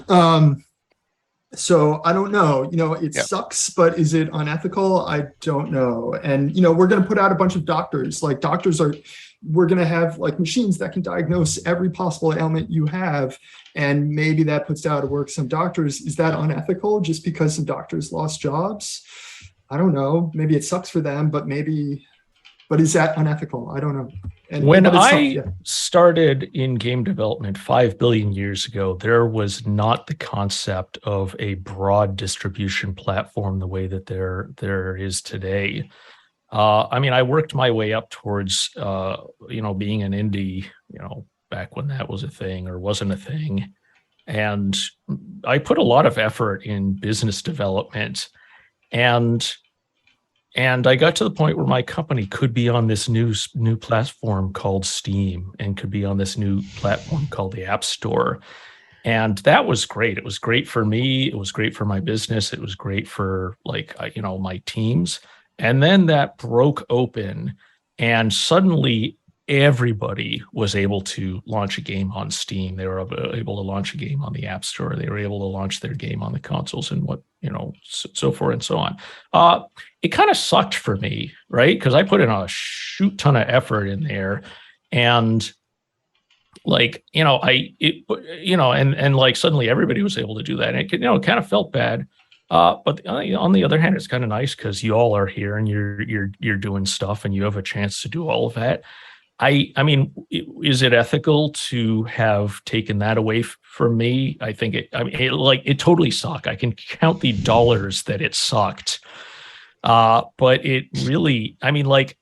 So I don't know, it sucks, but is it unethical? I don't know. And, we're going to put out a bunch of doctors, like we're going to have like machines that can diagnose every possible ailment you have. And maybe that puts out of work some doctors. Is that unethical just because some doctors lost jobs? I don't know. Maybe it sucks for them, but is that unethical? I don't know. When I started in game development 5 billion years ago, there was not the concept of a broad distribution platform the way that there is today. I worked my way up towards, being an indie, back when that was a thing or wasn't a thing. And I put a lot of effort in business development, and I got to the point where my company could be on this new platform called Steam and could be on this new platform called the App Store. And that was great. It was great for me. It was great for my business. It was great for my teams. And then that broke open, and suddenly everybody was able to launch a game on Steam. They were able to launch a game on the App Store. They were able to launch their game on the consoles and so forth and so on. It kind of sucked for me, right? Because I put in a shoot ton of effort in there, and suddenly everybody was able to do that. And it kind of felt bad. But on the other hand, it's kind of nice because you all are here and you're doing stuff and you have a chance to do all of that. I mean, is it ethical to have taken that away from me? I think it totally sucked. I can count the dollars that it sucked. But it really, I mean, like,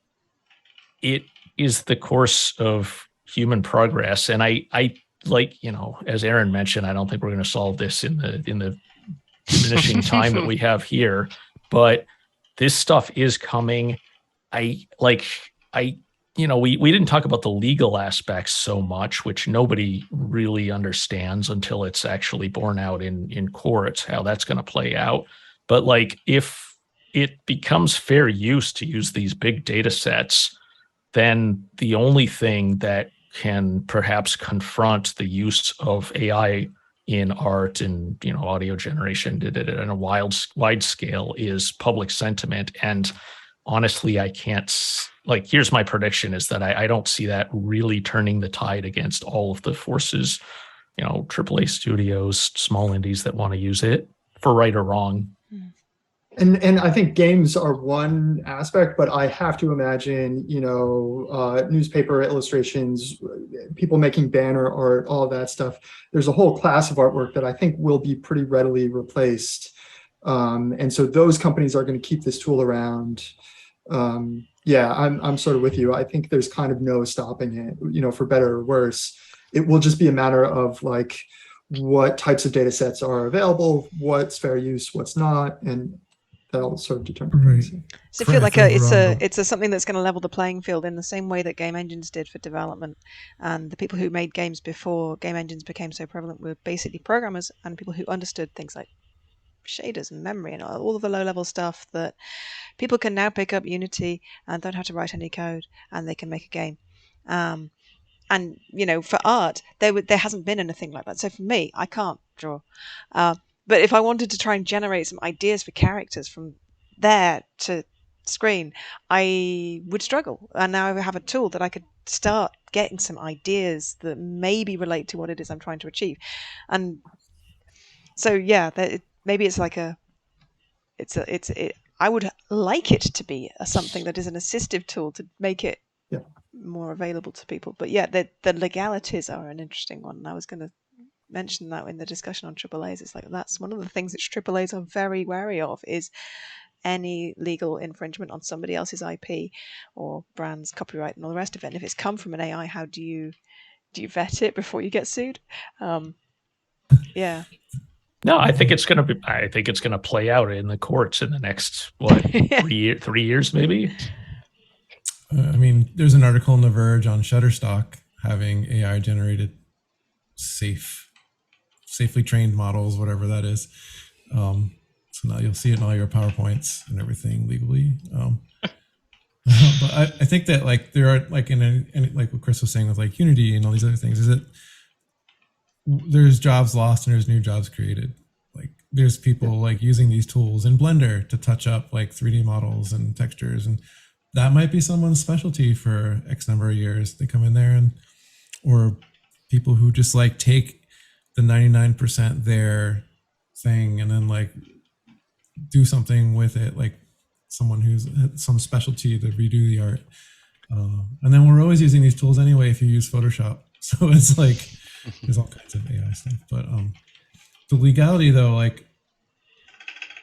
it is the course of human progress. And I like, you know, as Aaron mentioned, I don't think we're going to solve this in the diminishing time that we have here, but this stuff is coming. You know, we didn't talk about the legal aspects so much, which nobody really understands until it's actually borne out in courts, how that's going to play out. But like, if it becomes fair use to use these big data sets, then the only thing that can perhaps confront the use of AI in art and, you know, audio generation did it at a wide scale is public sentiment. And honestly, I can't, like, here's my prediction is that I don't see that really turning the tide against all of the forces, you know, AAA studios, small indies that want to use it for right or wrong. And I think games are one aspect, but I have to imagine, you know, newspaper illustrations, people making banner art, all of that stuff. There's a whole class of artwork that I think will be pretty readily replaced. And so those companies are going to keep this tool around. Yeah, I'm sort of with you. I think there's kind of no stopping it, you know, for better or worse. It will just be a matter of like what types of data sets are available, what's fair use, what's not, and that'll sort of determine. Right. So I feel like it's something that's going to level the playing field in the same way that game engines did for development. And the people who made games before game engines became so prevalent were basically programmers and people who understood things like shaders and memory and all of the low-level stuff that people can now pick up Unity and don't have to write any code and they can make a game. And you know, for art, there hasn't been anything like that. So for me, I can't draw. But if I wanted to try and generate some ideas for characters from there to screen, I would struggle. And now I have a tool that I could start getting some ideas that maybe relate to what it is I'm trying to achieve. And so, yeah, maybe it's like I would like it to be something that is an assistive tool to make it more available to people. But yeah, the legalities are an interesting one. And I was going to mention that in the discussion on AAAs. It's like that's one of the things that AAAs are very wary of is any legal infringement on somebody else's IP or brand's copyright and all the rest of it. And if it's come from an AI, how do you vet it before you get sued? Yeah. No, I think it's going to play out in the courts in the next 3 years maybe. I mean, there's an article in The Verge on Shutterstock having AI generated safely trained models, whatever that is. So now you'll see it in all your PowerPoints and everything legally. But I think that like there are like like what Chris was saying with like Unity and all these other things is that there's jobs lost and there's new jobs created. Like there's people like using these tools in Blender to touch up like 3D models and textures, and that might be someone's specialty for X number of years. They come in there or people who just like take the 99% there thing and then like do something with it, like someone who's some specialty to redo the art. And then we're always using these tools anyway if you use Photoshop. So it's like there's all kinds of AI stuff. But the legality though, like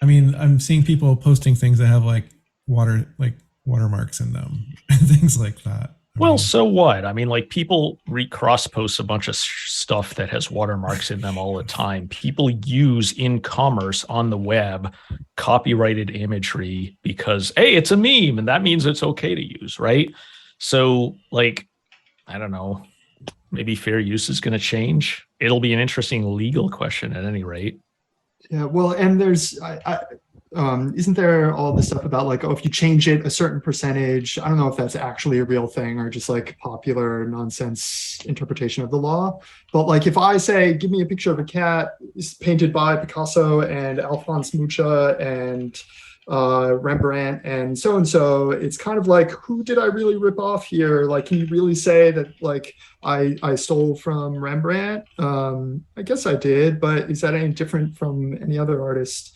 I mean, I'm seeing people posting things that have like watermarks in them and things like that. Well, so what? I mean, like people cross-post a bunch of stuff that has watermarks in them all the time. People use in commerce on the web copyrighted imagery because, hey, it's a meme and that means it's okay to use, right? So, like, I don't know, maybe fair use is going to change. It'll be an interesting legal question at any rate. Yeah, well, and there's, isn't there all this stuff about like, oh, if you change it a certain percentage, I don't know if that's actually a real thing or just like popular nonsense interpretation of the law. But like, if I say, give me a picture of a cat painted by Picasso and Alphonse Mucha and Rembrandt and so, it's kind of like, who did I really rip off here? Like, can you really say that like I stole from Rembrandt? I guess I did, but is that any different from any other artist?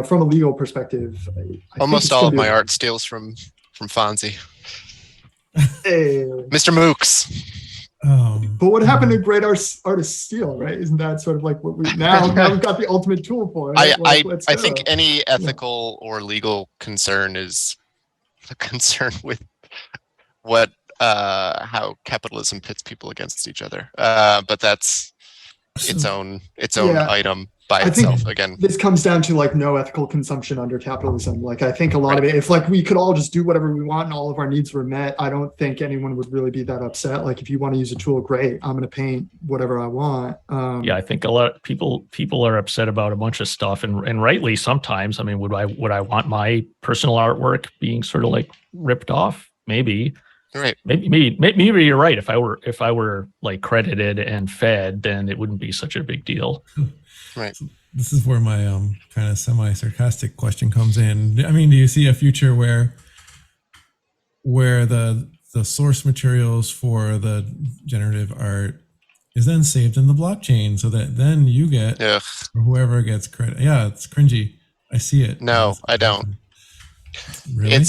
from a legal perspective, I think Almost it's all gonna of be my okay. art steals from Fonzie. Hey. Mr. Mooks. But what happened to great artists steal, right? Isn't that sort of like what we now we've got the ultimate tool for it? I think any ethical or legal concern is a concern with what how capitalism pits people against each other. But that's its own item by itself. Again, this comes down to like no ethical consumption under capitalism. Like I think a lot of it, if like we could all just do whatever we want and all of our needs were met, I don't think anyone would really be that upset. Like if you want to use a tool, great, I'm going to paint whatever I want. Yeah, I think a lot of people are upset about a bunch of stuff, and rightly sometimes. I mean, would I want my personal artwork being sort of like ripped off? Maybe. Right. Maybe you're right. If I were like credited and fed, then it wouldn't be such a big deal. Right. This is where my kind of semi-sarcastic question comes in. I mean, do you see a future where the source materials for the generative art is then saved in the blockchain, so that then you get or whoever gets credit? Yeah, it's cringy. I see it. No, I don't. Really?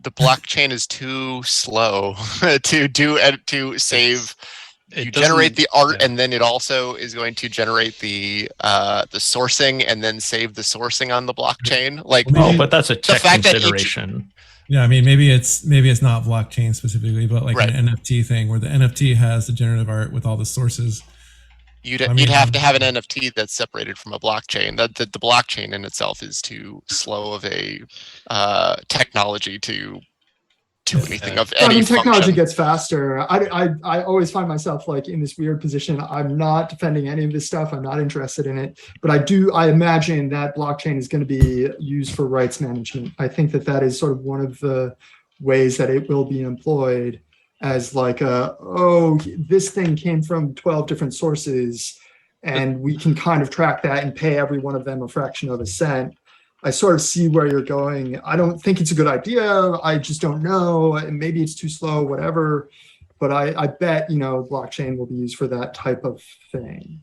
The blockchain is too slow to save. You generate the art, and then it also is going to generate the sourcing, and then save the sourcing on the blockchain. Like, but that's a tech consideration. Yeah, I mean, maybe it's not blockchain specifically, but like an NFT thing where the NFT has the generative art with all the sources. You'd have to have an NFT that's separated from a blockchain. The blockchain in itself is too slow of a technology to do anything of any function. Technology gets faster. I always find myself like in this weird position. I'm not defending any of this stuff. I'm not interested in it, but I imagine that blockchain is going to be used for rights management. I think that is sort of one of the ways that it will be employed as like this thing came from 12 different sources and we can kind of track that and pay every one of them a fraction of a cent. I sort of see where you're going. I don't think it's a good idea. I just don't know. And maybe it's too slow, whatever. But I bet, blockchain will be used for that type of thing.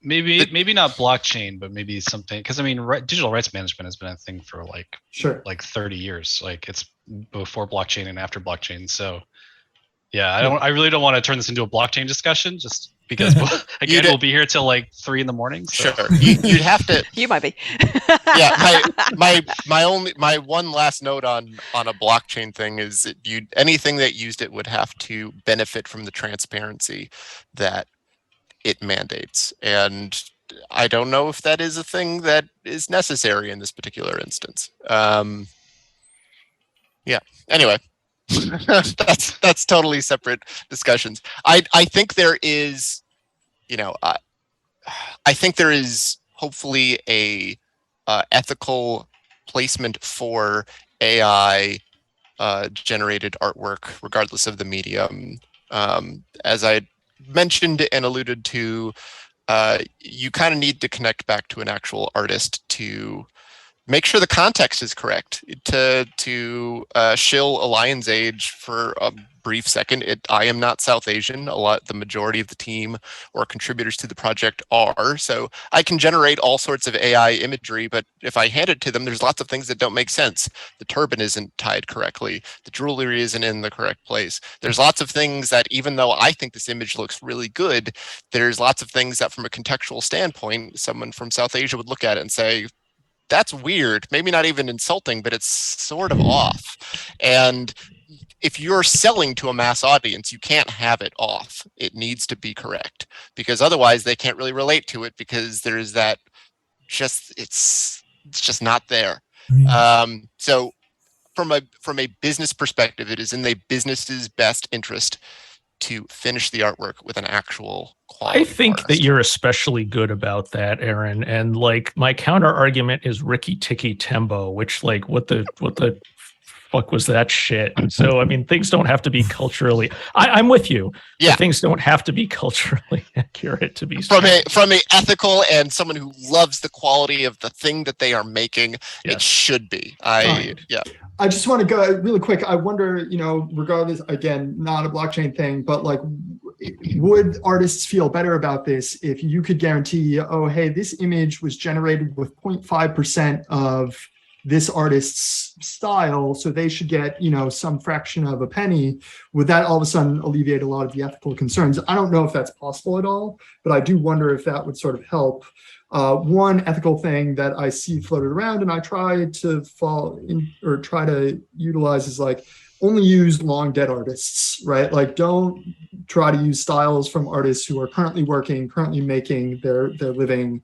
Maybe not blockchain, but maybe something. Because I mean, digital rights management has been a thing for like 30 years. Like it's before blockchain and after blockchain. So yeah, I really don't want to turn this into a blockchain discussion. Just because again, we'll be here till like 3 a.m. So. Sure, you'd have to. You might be. Yeah, my one last note on a blockchain thing is that anything that used it would have to benefit from the transparency that it mandates, and I don't know if that is a thing that is necessary in this particular instance. Yeah. Anyway. that's totally separate discussions. I think there is, I think there is hopefully a ethical placement for AI generated artwork, regardless of the medium. As I mentioned and alluded to, you kind of need to connect back to an actual artist to make sure the context is correct. To shill a Lion's Age for a brief second, I am not South Asian. The majority of the team or contributors to the project are. So I can generate all sorts of AI imagery, but if I hand it to them, there's lots of things that don't make sense. The turban isn't tied correctly. The jewelry isn't in the correct place. There's lots of things that, even though I think this image looks really good, there's lots of things that from a contextual standpoint, someone from South Asia would look at it and say, that's weird, maybe not even insulting, but it's sort of off. And if you're selling to a mass audience, you can't have it off. It needs to be correct, because otherwise they can't really relate to it, because there's that it's just not there. So from a business perspective, it is in the business's best interest to finish the artwork with an actual quality. I think that you're especially good about that, Aaron. And like my counter argument is Ricky Tikki Tembo, which like what the fuck was that shit? So I mean, things don't have to be culturally. I'm with you. Yeah, things don't have to be culturally accurate to be from a ethical and someone who loves the quality of the thing that they are making. Yes. It should be. I just want to go really quick. I wonder, regardless, again, not a blockchain thing, but like would artists feel better about this if you could guarantee, oh, hey, this image was generated with 0.5% of this artist's style, so they should get, some fraction of a penny? Would that all of a sudden alleviate a lot of the ethical concerns? I don't know if that's possible at all, but I do wonder if that would sort of help. One ethical thing that I see floated around and I try to try to utilize is like, only use long dead artists, right? Like, don't try to use styles from artists who are currently working, currently making their living,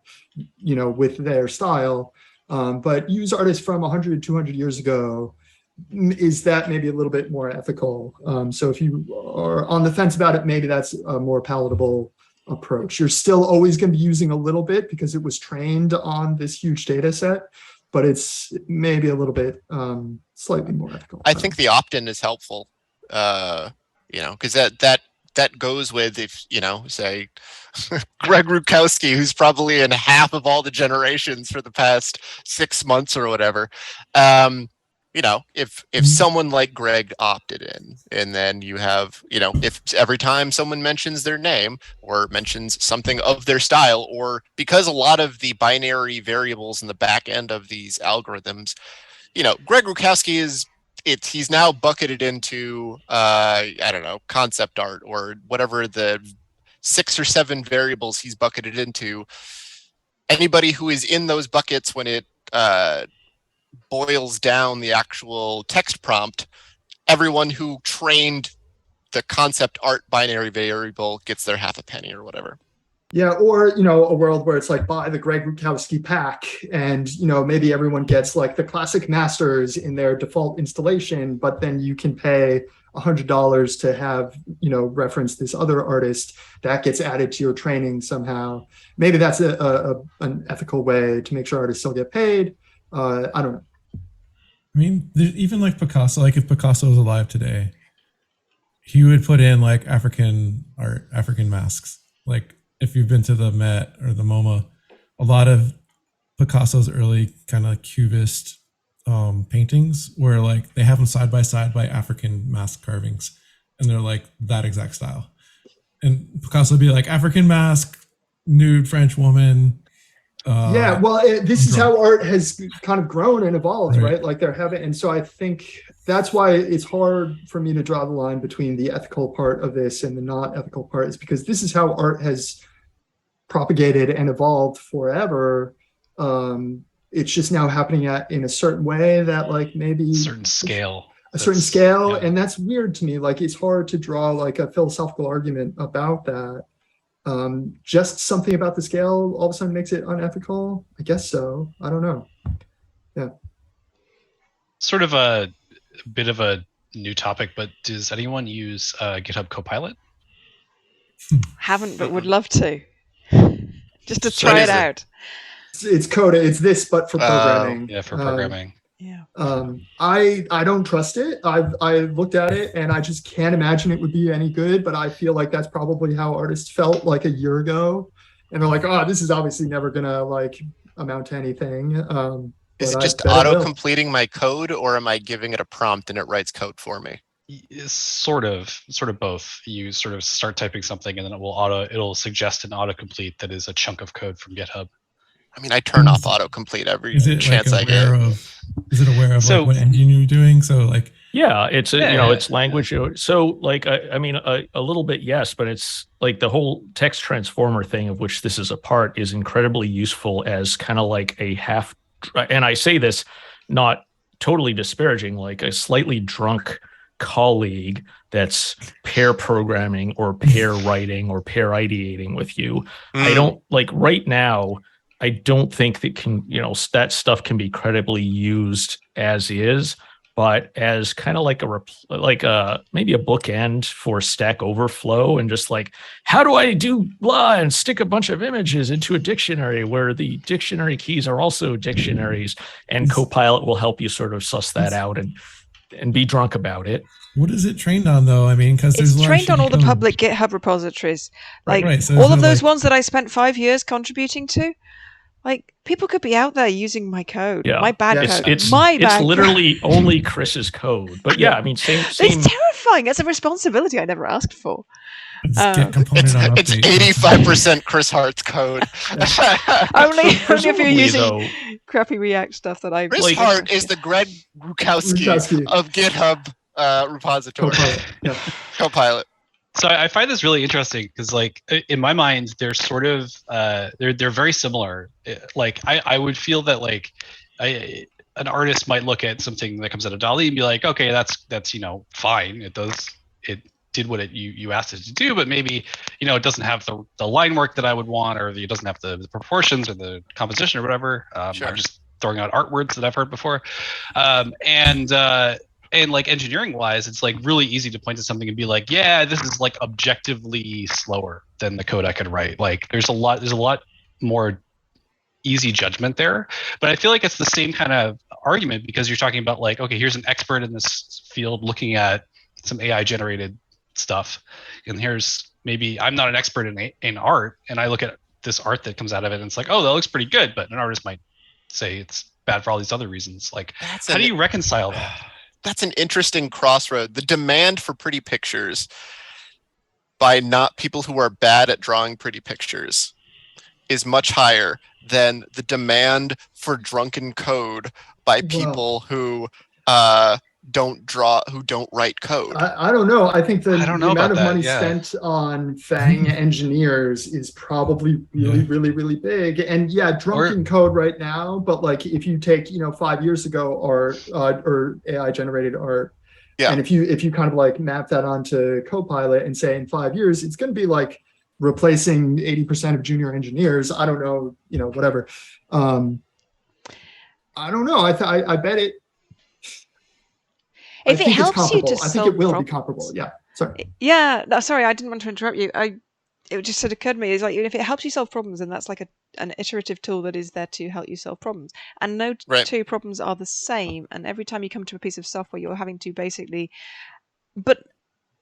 with their style. But use artists from 100, 200 years ago. Is that maybe a little bit more ethical? So if you are on the fence about it, maybe that's a more palatable approach. You're still always going to be using a little bit because it was trained on this huge data set, but it's maybe a little bit slightly more ethical. I think the opt-in is helpful, because that goes with, if, say Greg Rukowski, who's probably in half of all the generations for the past 6 months or whatever. If someone like Greg opted in, and then you have, if every time someone mentions their name or mentions something of their style, or because a lot of the binary variables in the back end of these algorithms, Greg Rukowski he's now bucketed into, concept art or whatever the 6 or 7 variables he's bucketed into. Anybody who is in those buckets, when it boils down the actual text prompt, everyone who trained the concept art binary variable gets their half a penny or whatever. Yeah, or, a world where it's like, buy the Greg Rukowski pack, and, maybe everyone gets like the classic masters in their default installation, but then you can pay $100 to have, reference this other artist that gets added to your training somehow. Maybe that's an ethical way to make sure artists still get paid. I don't know. I mean, even like Picasso, like if Picasso was alive today, he would put in like African art, African masks. Like if you've been to the Met or the MoMA, a lot of Picasso's early kind of cubist paintings where like they have them side by African mask carvings, and they're like that exact style. And Picasso would be like African mask, nude French woman. This is how art has kind of grown and evolved, right? Like they're having, and so I think that's why it's hard for me to draw the line between the ethical part of this and the not ethical part, is because this is how art has propagated and evolved forever. It's just now happening in a certain way that like maybe a certain scale, yeah. And that's weird to me. Like it's hard to draw like a philosophical argument about that. Just something about the scale all of a sudden makes it unethical? I guess so. I don't know. Yeah. Sort of a bit of a new topic, but does anyone use GitHub Copilot? Haven't, but would love to. Just to try it out. It's code. It's this, but for programming. Yeah, for programming. Yeah. I don't trust it. I looked at it and I just can't imagine it would be any good, but I feel like that's probably how artists felt like a year ago. And they're like, oh, this is obviously never gonna like amount to anything. Is it just auto completing my code, or am I giving it a prompt and it writes code for me? Sort of both. You sort of start typing something and then it'll suggest an autocomplete that is a chunk of code from GitHub. I mean, I turn off autocomplete every chance I get. Is it aware of like what engine you're doing? So like, yeah, it's it's language. So like, I mean, a little bit, yes, but it's like the whole text transformer thing, of which this is a part, is incredibly useful as kind of like a half. And I say this not totally disparaging, like a slightly drunk colleague that's pair programming or pair writing or pair ideating with you. I don't like right now. I don't think that that stuff can be credibly used as is, but as kind of like maybe a bookend for Stack Overflow, and just like, how do I do blah and stick a bunch of images into a dictionary where the dictionary keys are also dictionaries, and Copilot will help you sort of suss that out and be drunk about it. What is it trained on though? I mean, because it's trained on all the public GitHub repositories, like so all of those ones that I spent 5 years contributing to. Like, people could be out there using my code, my bad code. It's bad literally only Chris's code. But yeah, I mean, same. It's terrifying. It's a responsibility I never asked for. Get component on It's update. 85% Chris Hart's code. only if you're Presumably, using though, crappy React stuff that I. Chris Hart is the Greg Rukowski Rukowski. of GitHub repository. Copilot. Yeah. Copilot. So I find this really interesting because, like, in my mind, they're sort of they're very similar. Like, I would feel that like an artist might look at something that comes out of DALL-E and be like, okay, that's fine. It did what you asked it to do, but maybe it doesn't have the line work that I would want, or it doesn't have the proportions or the composition or whatever. Sure. I'm just throwing out art words that I've heard before, and like engineering wise, it's like really easy to point to something and be like, yeah, this is like objectively slower than the code I could write. Like there's a lot more easy judgment there. But I feel like it's the same kind of argument because you're talking about like, okay, here's an expert in this field looking at some AI generated stuff. And here's maybe I'm not an expert in art, and I look at this art that comes out of it and it's like, oh, that looks pretty good. But an artist might say it's bad for all these other reasons. Like, how do you reconcile that? That's an interesting crossroad. The demand for pretty pictures by not people who are bad at drawing pretty pictures is much higher than the demand for drunken code by people who don't draw, who don't write code. I don't know. I think the amount of money yeah. spent on FANG engineers is probably really big. And yeah, drunken code right now, but like if you take 5 years ago art or AI generated art, and if you kind of like map that onto Copilot and say in 5 years it's going to be like replacing 80% of junior engineers. I don't know, whatever. I don't know. I bet it. If it helps you to solve I think it will problems. be comparable. Yeah. Sorry. Yeah. No, sorry, I didn't want to interrupt you. It just sort of occurred to me, is like if it helps you solve problems, then that's like an iterative tool that is there to help you solve problems. And no two problems are the same. And every time you come to a piece of software, you're having to basically, but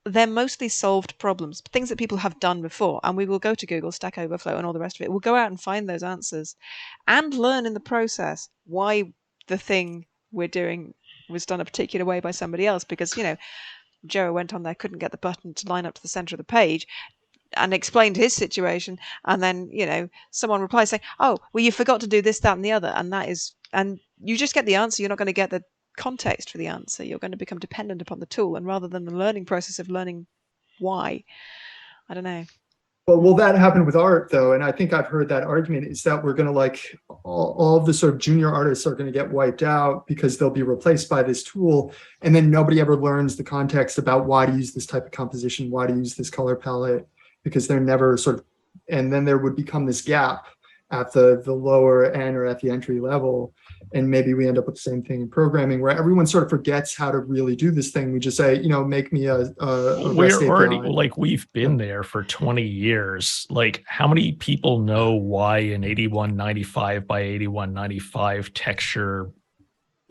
they're mostly solved problems, things that people have done before. And we will go to Google, Stack Overflow, and all the rest of it. We'll go out and find those answers and learn in the process why the thing we're doing was done a particular way by somebody else, because Joe went on there, couldn't get the button to line up to the center of the page, and explained his situation, and then someone replies saying, oh, well, you forgot to do this, that, and the other, and you just get the answer. You're not going to get the context for the answer. You're going to become dependent upon the tool, and rather than the learning process of learning why, I don't know. Well, will that happen with art though? And I think I've heard that argument is that we're going to like all of the sort of junior artists are going to get wiped out because they'll be replaced by this tool. And then nobody ever learns the context about why to use this type of composition, why to use this color palette, because they're never sort of, and then there would become this gap at the lower end or at the entry level. And maybe we end up with the same thing in programming where everyone sort of forgets how to really do this thing. We just say, make me a REST API. Already, like, we've been there for 20 years. Like, how many people know why an 8195 by 8195 texture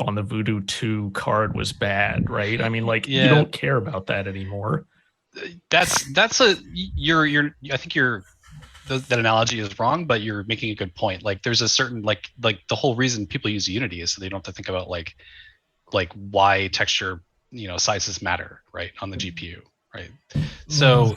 on the Voodoo 2 card was bad, right? I mean, like, you don't care about that anymore. I think that analogy is wrong, but you're making a good point. Like there's a certain like the whole reason people use Unity is so they don't have to think about like why texture sizes matter, right, on the GPU, right? So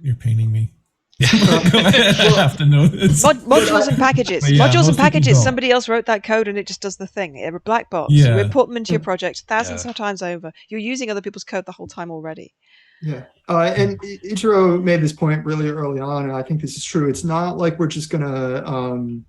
you're painting me. I have to know this. Modules and packages. Yeah, modules and packages. don't. Somebody else wrote that code and it just does the thing. They're a black box. Yeah. You import them into your project thousands of times over. You're using other people's code the whole time already. Yeah. And Ichiro made this point really early on, and I think this is true. It's not like we're just going to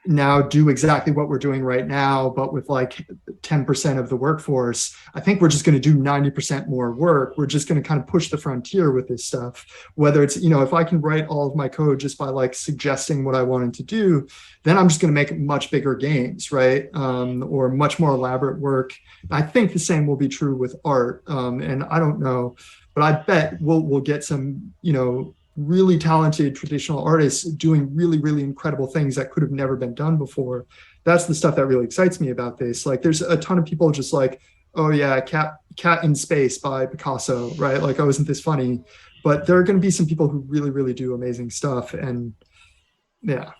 now do exactly what we're doing right now, but with like 10% of the workforce. I think we're just going to do 90% more work. We're just going to kind of push the frontier with this stuff. Whether it's, if I can write all of my code just by like suggesting what I wanted to do, then I'm just going to make much bigger games, right? Or much more elaborate work. I think the same will be true with art. And I don't know, but I bet we'll get some, really talented traditional artists doing really, really incredible things that could have never been done before. That's the stuff that really excites me about this. Like there's a ton of people just like, oh yeah, Cat in Space by Picasso, right? Like, oh, isn't this funny? But there are going to be some people who really, really do amazing stuff. And yeah.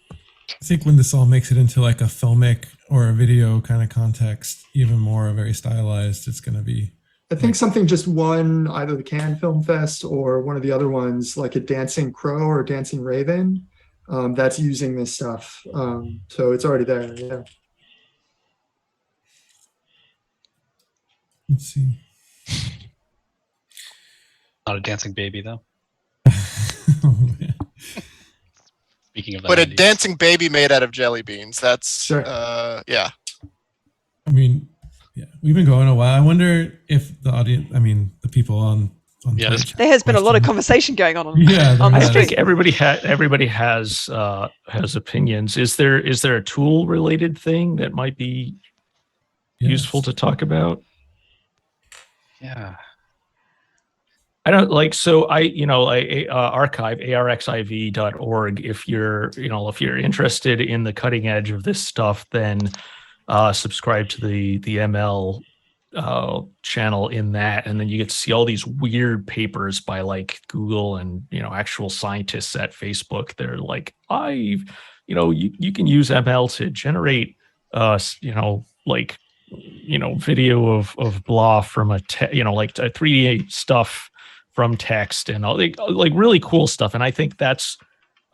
I think when this all makes it into like a filmic or a video kind of context, even more very stylized, it's going to be I think something just won either the Cannes Film Fest or one of the other ones, like a Dancing Crow or Dancing Raven, that's using this stuff. So it's already there. Yeah. Let's see. Not a dancing baby though. Oh, man. Speaking of that, But a 90s. dancing baby made out of jelly beans. That's Sure. yeah. I mean, yeah, we've been going a while. I wonder if the audience, I mean, the people on Yeah, Twitch. There has been a lot of question. conversation going on Yeah, there on the has. I street. think everybody has opinions. Is there a tool related thing that might be useful to talk about? Yeah. I don't like, so archive, arxiv.org. If you're interested in the cutting edge of this stuff, then subscribe to the ML channel in that, and then you get to see all these weird papers by like Google and actual scientists at Facebook. They're like, you can use ML to generate video of blah from a like a 3D stuff from text and all like really cool stuff. And I think that's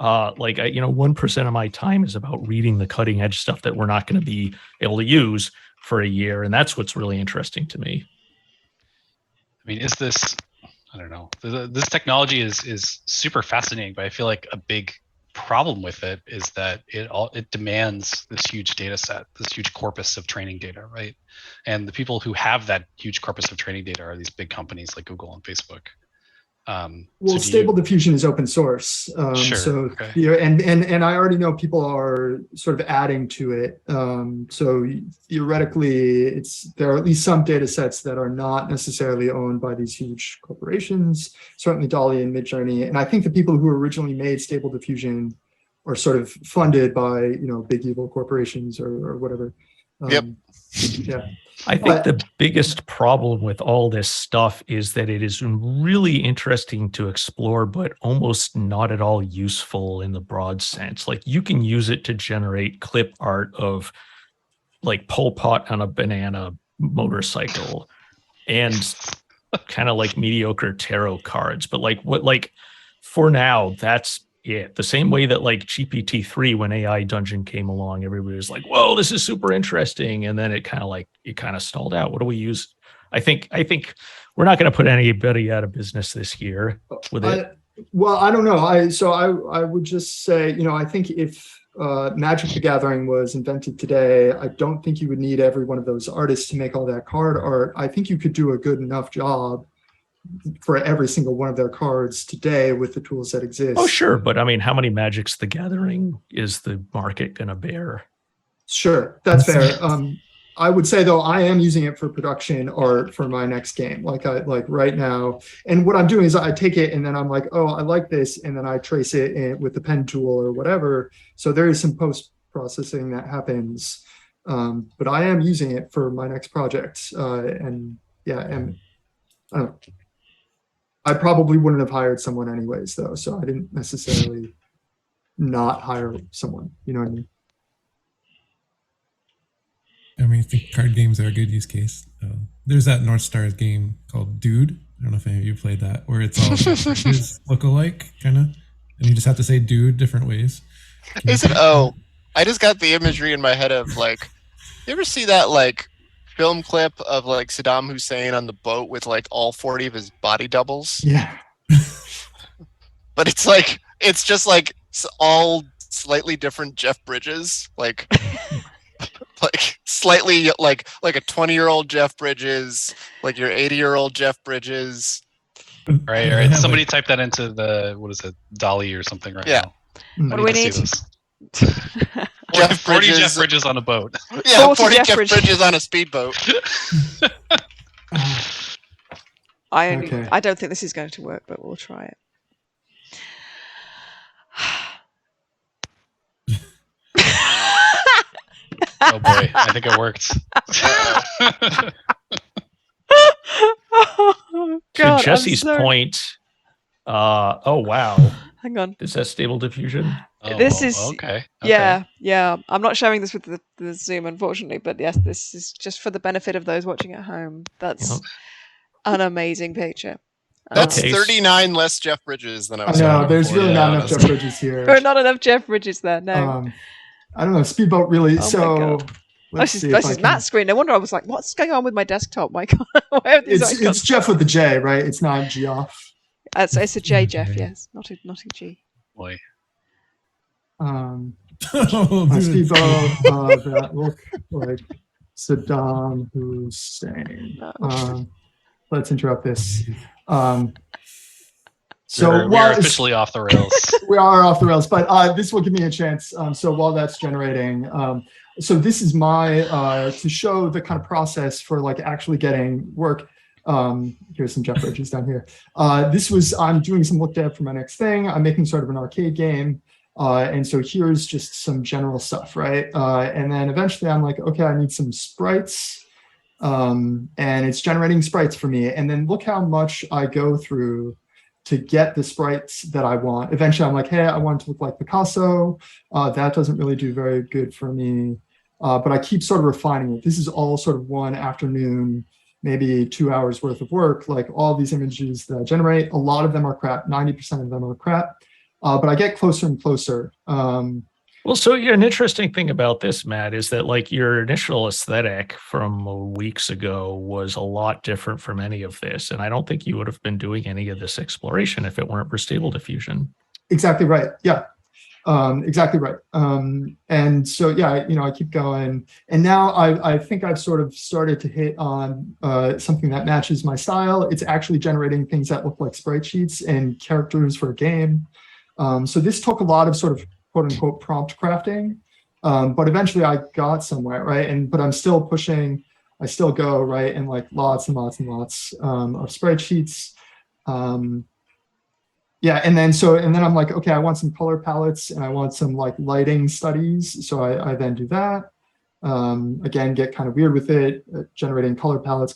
1% of my time is about reading the cutting edge stuff that we're not going to be able to use for a year. And that's what's really interesting to me. I mean, I don't know. This technology is super fascinating, but I feel like a big problem with it is that it demands this huge data set, this huge corpus of training data, right? And the people who have that huge corpus of training data are these big companies like Google and Facebook. Well, Stable Diffusion is open source. Sure. So Okay. and I already know people are sort of adding to it. So theoretically, there are at least some data sets that are not necessarily owned by these huge corporations, certainly DALL-E and Midjourney. And I think the people who originally made Stable Diffusion are sort of funded by, big evil corporations or whatever. Yep. Yeah. I think the biggest problem with all this stuff is that it is really interesting to explore, but almost not at all useful in the broad sense. Like you can use it to generate clip art of like Pol Pot on a banana motorcycle and kind of like mediocre tarot cards. But for now, that's it. The same way that like GPT-3, when AI Dungeon came along, everybody was like, whoa, this is super interesting. And then it kind of stalled out. What do we use? I think we're not going to put anybody out of business this year with it. Well, I don't know. I would just say, I think if Magic the Gathering was invented today, I don't think you would need every one of those artists to make all that card art. I think you could do a good enough job for every single one of their cards today with the tools that exist. Oh, sure. But I mean, how many Magics the Gathering is the market going to bear? Sure. That's fair. I would say though, I am using it for production art for my next game. Like right now. And what I'm doing is I take it and then I'm like, oh, I like this. And then I trace it with the pen tool or whatever. So there is some post processing that happens. But I am using it for my next project. And I don't know. I probably wouldn't have hired someone anyways, though. So I didn't necessarily not hire someone. You know what I mean? I think card games are a good use case. There's that North Stars game called Dude. I don't know if any of you played that, where it's all look-alike, kind of. And you just have to say dude different ways. I just got the imagery in my head of like, you ever see that like film clip of like Saddam Hussein on the boat with like all 40 of his body doubles? Yeah. But it's just like all slightly different Jeff Bridges, like slightly like a 20-year-old Jeff Bridges, like your 80-year-old Jeff Bridges. Right. Somebody type that into DALL-E or something right now. What do we need? Jeff 40 Jeff Bridges on a boat. Yeah, 40 Jeff Bridges on a speedboat. I don't think this is going to work, but we'll try it. Oh boy, I think it worked. Oh, God, to Jesse's point, oh wow. Hang on. Is that Stable Diffusion? This is okay. Yeah. I'm not showing this with the Zoom, unfortunately, but yes, this is just for the benefit of those watching at home. That's an amazing picture. That's Okay. 39 less Jeff Bridges than I I was. know hoping there's for, really to be not enough honest. Jeff Bridges here. There are not enough Jeff Bridges there. No. I don't know. Speedboat really. Oh my so God. let's This see if is I can. Matt's screen. No wonder I was like, "What's going on with my desktop? My God, why are these icons?" It's Jeff with the J, right? It's not Geoff. It's a J, Jeff. Yes, not a G. Boy. My Oh, dude. speedboat that look like Saddam Hussein. No. Let's interrupt this. So we are officially off the rails. We are off the rails, but this will give me a chance. So while that's generating, so this is my to show the kind of process for like actually getting work. Here's some Jeff Bridges down here. I'm doing some look dev for my next thing. I'm making sort of an arcade game. And so here's just some general stuff, right? And then eventually I'm like, okay, I need some sprites. And it's generating sprites for me. And then look how much I go through to get the sprites that I want. Eventually I'm like, hey, I want it to look like Picasso. That doesn't really do very good for me. But I keep sort of refining it. This is all sort of one afternoon, maybe 2 hours worth of work. Like all these images that I generate, a lot of them are crap, 90% of them are crap. But I get closer and closer. Well, so an interesting thing about this, Matt, is that like your initial aesthetic from weeks ago was a lot different from any of this. And I don't think you would have been doing any of this exploration if it weren't for Stable Diffusion. Exactly right. Yeah. Exactly right. And so, yeah, I keep going. And now I think I've sort of started to hit on something that matches my style. It's actually generating things that look like sprite sheets and characters for a game. So this took a lot of sort of quote unquote prompt crafting, but eventually I got somewhere, right? But I'm still pushing, I still go, right? And like lots and lots and lots of spreadsheets. Yeah, and then I'm like, okay, I want some color palettes and I want some like lighting studies. So I then do that. Again, get kind of weird with it, generating color palettes.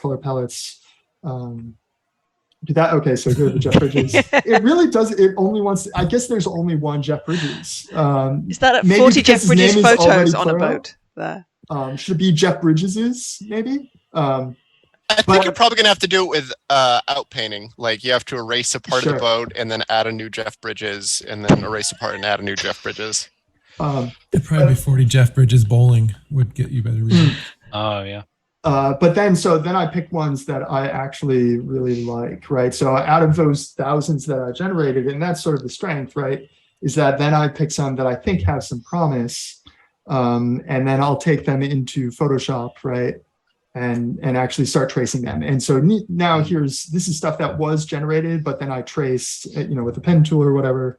Do that. Okay, so here are the Jeff Bridges. It really does. It only wants. I guess there's only one Jeff Bridges. Is that 40 Jeff Bridges photos on a boat there? Should it be Jeff Bridges's maybe? I think you're probably gonna have to do it with outpainting. Like you have to erase a part of the boat and then add a new Jeff Bridges, and then erase a part and add a new Jeff Bridges. It'd probably be 40 Jeff Bridges bowling would get you better results. Oh yeah. But then I pick ones that I actually really like, right? So out of those thousands that I generated, and that's sort of the strength, right? Is that then I pick some that I think have some promise, and then I'll take them into Photoshop, right? And actually start tracing them. And so now this is stuff that was generated, but then I traced, with a pen tool or whatever.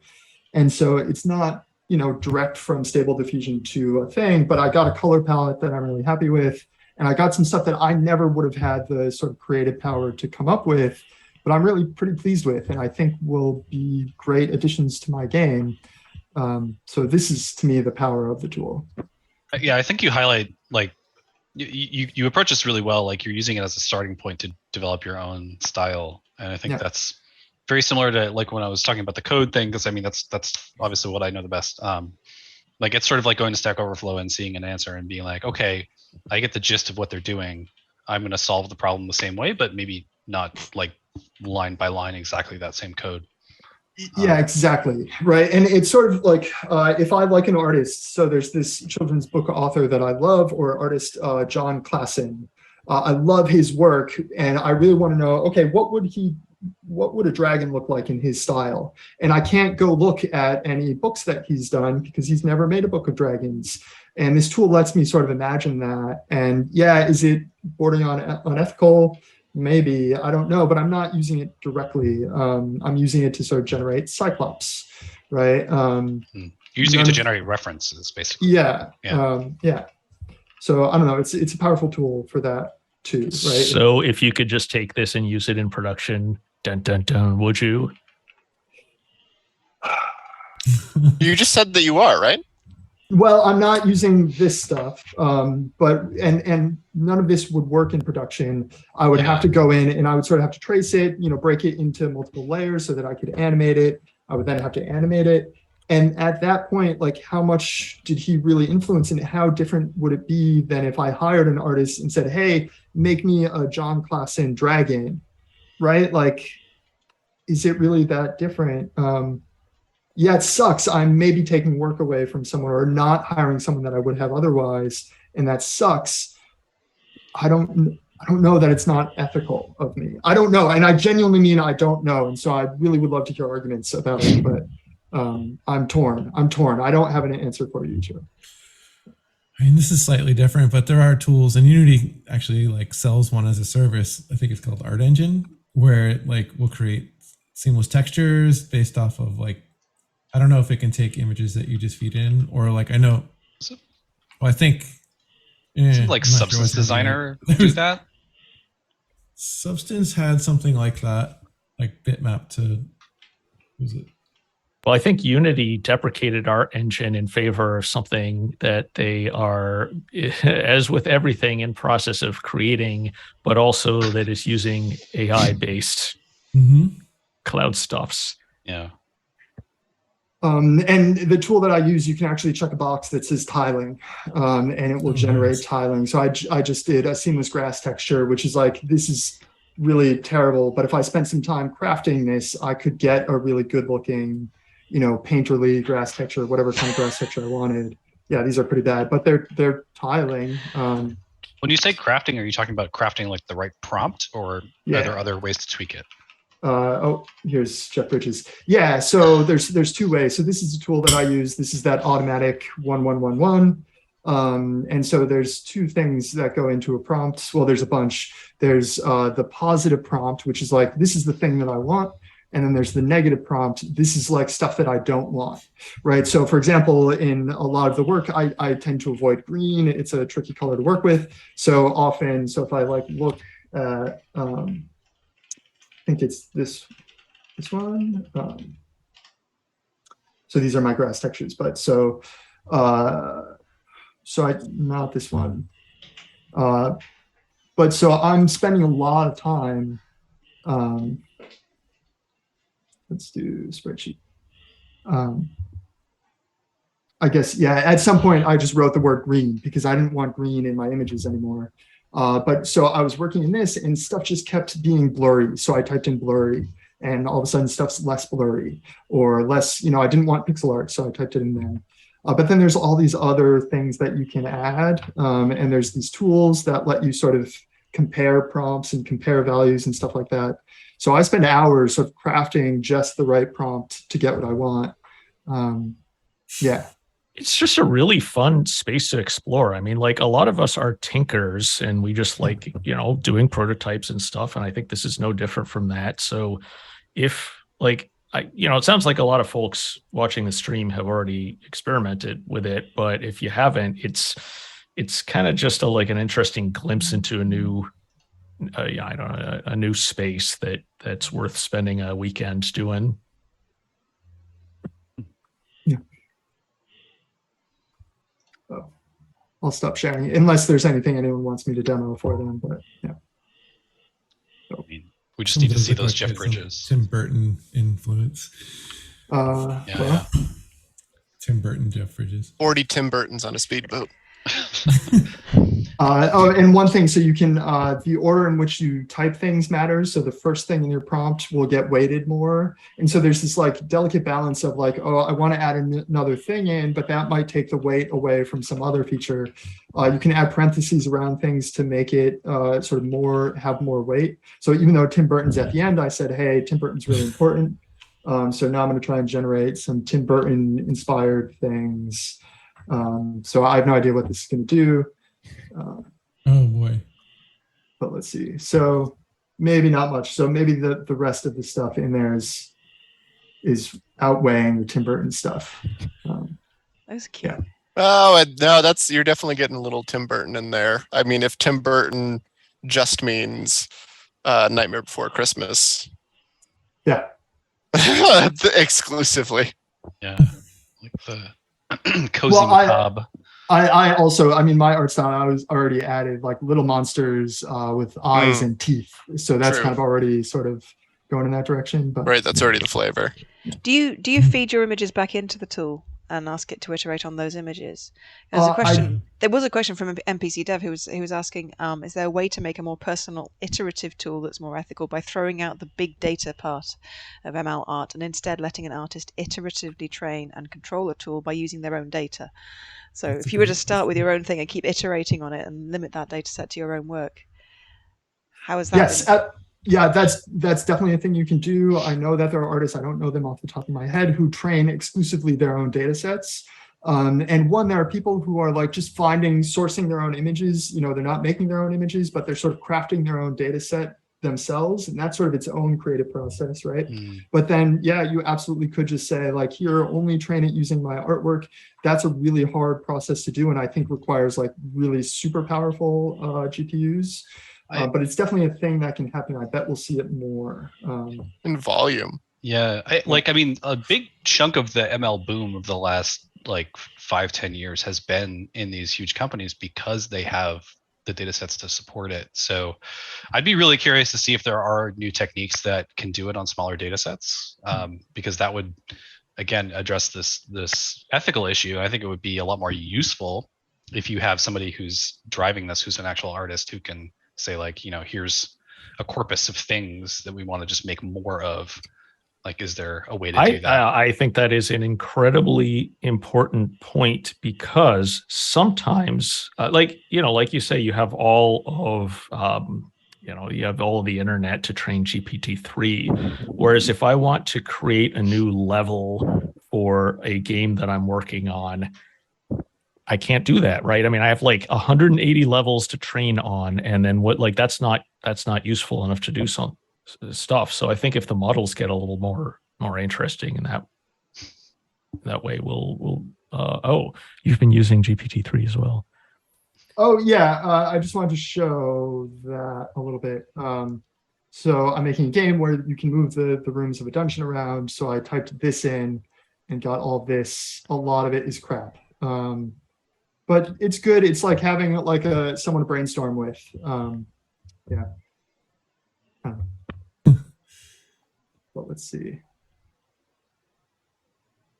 And so it's not, direct from Stable Diffusion to a thing, but I got a color palette that I'm really happy with. And I got some stuff that I never would have had the sort of creative power to come up with, but I'm really pretty pleased with, and I think will be great additions to my game. So this is, to me, the power of the tool. Yeah, I think you highlight, like, you approach this really well. Like you're using it as a starting point to develop your own style. And I think that's very similar to like when I was talking about the code thing, because I mean, that's obviously what I know the best. Like it's sort of like going to Stack Overflow and seeing an answer and being like, okay, I get the gist of what they're doing. I'm going to solve the problem the same way, but maybe not like line by line exactly that same code. Yeah, exactly. Right. And it's sort of like if I like an artist, so there's this children's book author that I love, or artist John Klassen. I love his work, and I really want to know, okay, what would a dragon look like in his style? And I can't go look at any books that he's done because he's never made a book of dragons. And this tool lets me sort of imagine that. And yeah, is it bordering on unethical? Maybe, I don't know, but I'm not using it directly. I'm using it to sort of generate Cyclops, right? You're using it to generate references, basically. Yeah. So I don't know. It's a powerful tool for that too, right? So if you could just take this and use it in production, dun dun dun, would you? You just said that you are, right? Well, I'm not using this stuff, but none of this would work in production. I would have to go in and I would sort of have to trace it, break it into multiple layers so that I could animate it. I would then have to animate it. And at that point, like how much did he really influence, and how different would it be than if I hired an artist and said, hey, make me a John Klassen dragon, right? Like, is it really that different? Yeah, it sucks. I'm maybe taking work away from someone or not hiring someone that I would have otherwise, and that sucks. I don't know that it's not ethical of me. I don't know, and I genuinely mean I don't know. And so I really would love to hear arguments about it, but I'm torn. I don't have an answer for you, Joe. I mean, this is slightly different, but there are tools, and Unity actually like sells one as a service. I think it's called Art Engine, where it like will create seamless textures based off of like, I don't know if it can take images that you just feed in, or like I know. Well, I think like Substance Designer do that. Substance had something like that, like bitmap to. Was it? Well, I think Unity deprecated Art Engine in favor of something that they are, as with everything, in process of creating, but also that is using AI-based cloud stuffs. Yeah. And the tool that I use, you can actually check a box that says tiling, and it will generate tiling. So I just did a seamless grass texture, which is like, this is really terrible, but if I spent some time crafting this, I could get a really good looking, painterly grass texture, whatever kind of grass texture I wanted. Yeah, these are pretty bad, but they're tiling. When you say crafting, are you talking about crafting like the right prompt, or are there other ways to tweak it? Here's Jeff Bridges. Yeah, so there's two ways. So this is a tool that I use. This is that automatic 1111. And so there's two things that go into a prompt. Well, there's a bunch. There's the positive prompt, which is like, this is the thing that I want. And then there's the negative prompt. This is like stuff that I don't want, right? So for example, in a lot of the work, I tend to avoid green. It's a tricky color to work with. So if I like look at, I think it's this one. So these are my grass textures, but not this one. But so I'm spending a lot of time. Let's do spreadsheet. I guess, yeah, at some point I just wrote the word green because I didn't want green in my images anymore. But so I was working in this and stuff just kept being blurry. So I typed in blurry and all of a sudden stuff's less blurry or less, I didn't want pixel art. So I typed it in there. But then there's all these other things that you can add. And there's these tools that let you sort of compare prompts and compare values and stuff like that. So I spend hours sort of crafting just the right prompt to get what I want. Yeah. It's just a really fun space to explore. I mean, like a lot of us are tinkers and we just like, doing prototypes and stuff. And I think this is no different from that. So if like, it sounds like a lot of folks watching the stream have already experimented with it, but if you haven't, it's kind of just an interesting glimpse into a new, a new space that's worth spending a weekend doing. Yeah. Oh, I'll stop sharing unless there's anything anyone wants me to demo for them, but yeah. So. We just need to see those Jeff Bridges. Tim Burton influence. Yeah. Tim Burton, Jeff Bridges. 40 Tim Burtons on a speedboat. And one thing, so you can, the order in which you type things matters. So the first thing in your prompt will get weighted more. And so there's this like delicate balance of like, oh, I want to add another thing in, but that might take the weight away from some other feature. You can add parentheses around things to make it sort of have more weight. So even though Tim Burton's at the end, I said, hey, Tim Burton's really important. So now I'm going to try and generate some Tim Burton inspired things. So I have no idea what this is going to do. Oh boy. But let's see. So maybe not much. So maybe the rest of the stuff in there is outweighing the Tim Burton stuff. That's cute. Yeah. Oh, no, you're definitely getting a little Tim Burton in there. I mean, if Tim Burton just means Nightmare Before Christmas. Yeah. Exclusively. Yeah. Like the cozy macabre. I also, my art style, I was already added like little monsters with eyes and teeth. So that's True. kind of already sort of going in that direction. But right, that's already the flavor. Do you feed your images back into the tool and ask it to iterate on those images? There's a question. There was a question from NPC Dev who was asking, is there a way to make a more personal iterative tool that's more ethical by throwing out the big data part of ML art and instead letting an artist iteratively train and control a tool by using their own data? So if you were to start with your own thing and keep iterating on it and limit that data set to your own work, how is that? Yes. Yeah, that's definitely a thing you can do. I know that there are artists, I don't know them off the top of my head, who train exclusively their own data sets. And there are people who are like just sourcing their own images. They're not making their own images, but they're sort of crafting their own data set themselves. And that's sort of its own creative process, right? But then, yeah, you absolutely could just say like, here, only train it using my artwork. That's a really hard process to do. And I think requires like really super powerful GPUs. But it's definitely a thing that can happen. I bet we'll see it more. In volume. Yeah. A big chunk of the ML boom of the last like 5-10 years has been in these huge companies because they have the data sets to support it. So I'd be really curious to see if there are new techniques that can do it on smaller data sets, because that would, again, address this ethical issue. I think it would be a lot more useful if you have somebody who's driving this, who's an actual artist who can say like, here's a corpus of things that we want to just make more of. Like, is there a way to do that? I think that is an incredibly important point, because sometimes, like you say, you have all of, you have all of the internet to train GPT-3. Whereas if I want to create a new level for a game that I'm working on, I can't do that, right? I mean, I have like 180 levels to train on, and then that's not useful enough to do some stuff. So I think if the models get a little more interesting in that way, we'll you've been using GPT-3 as well. Oh yeah, I just wanted to show that a little bit. So I'm making a game where you can move the rooms of a dungeon around. So I typed this in and got all this. A lot of it is crap. But it's good. It's like having like someone to brainstorm with. Yeah. But let's see.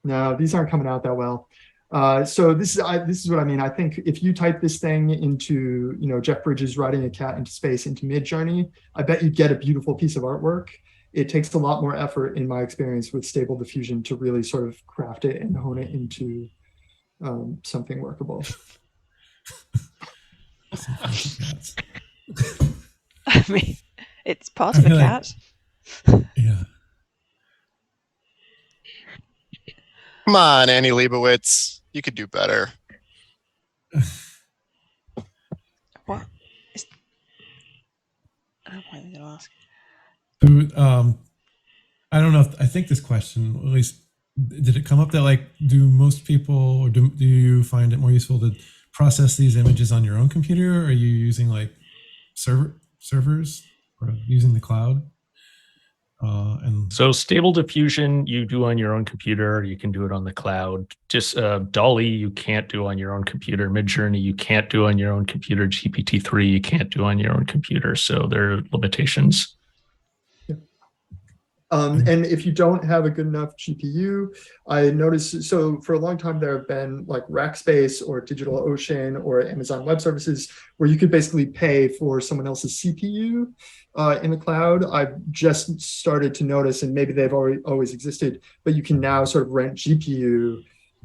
No, these aren't coming out that well. So this is what I mean. I think if you type this thing into, Jeff Bridges riding a cat into space into Midjourney, I bet you'd get a beautiful piece of artwork. It takes a lot more effort, in my experience, with Stable Diffusion to really sort of craft it and hone it into something workable. I mean, it's part of a cat. Yeah. Come on, Annie Leibovitz. You could do better. What? What am I going to ask? I don't know. I think this question, at least, did it come up that like, do most people, or do you find it more useful to process these images on your own computer? Or are you using like servers or using the cloud? And so Stable Diffusion you do on your own computer. You can do it on the cloud. Just DALL-E you can't do on your own computer. Midjourney you can't do on your own computer. GPT-3 you can't do on your own computer. So there are limitations. And if you don't have a good enough GPU, I noticed, so for a long time there have been like Rackspace or DigitalOcean or Amazon Web Services where you could basically pay for someone else's CPU in the cloud. I've just started to notice, and maybe they've always existed, but you can now sort of rent GPU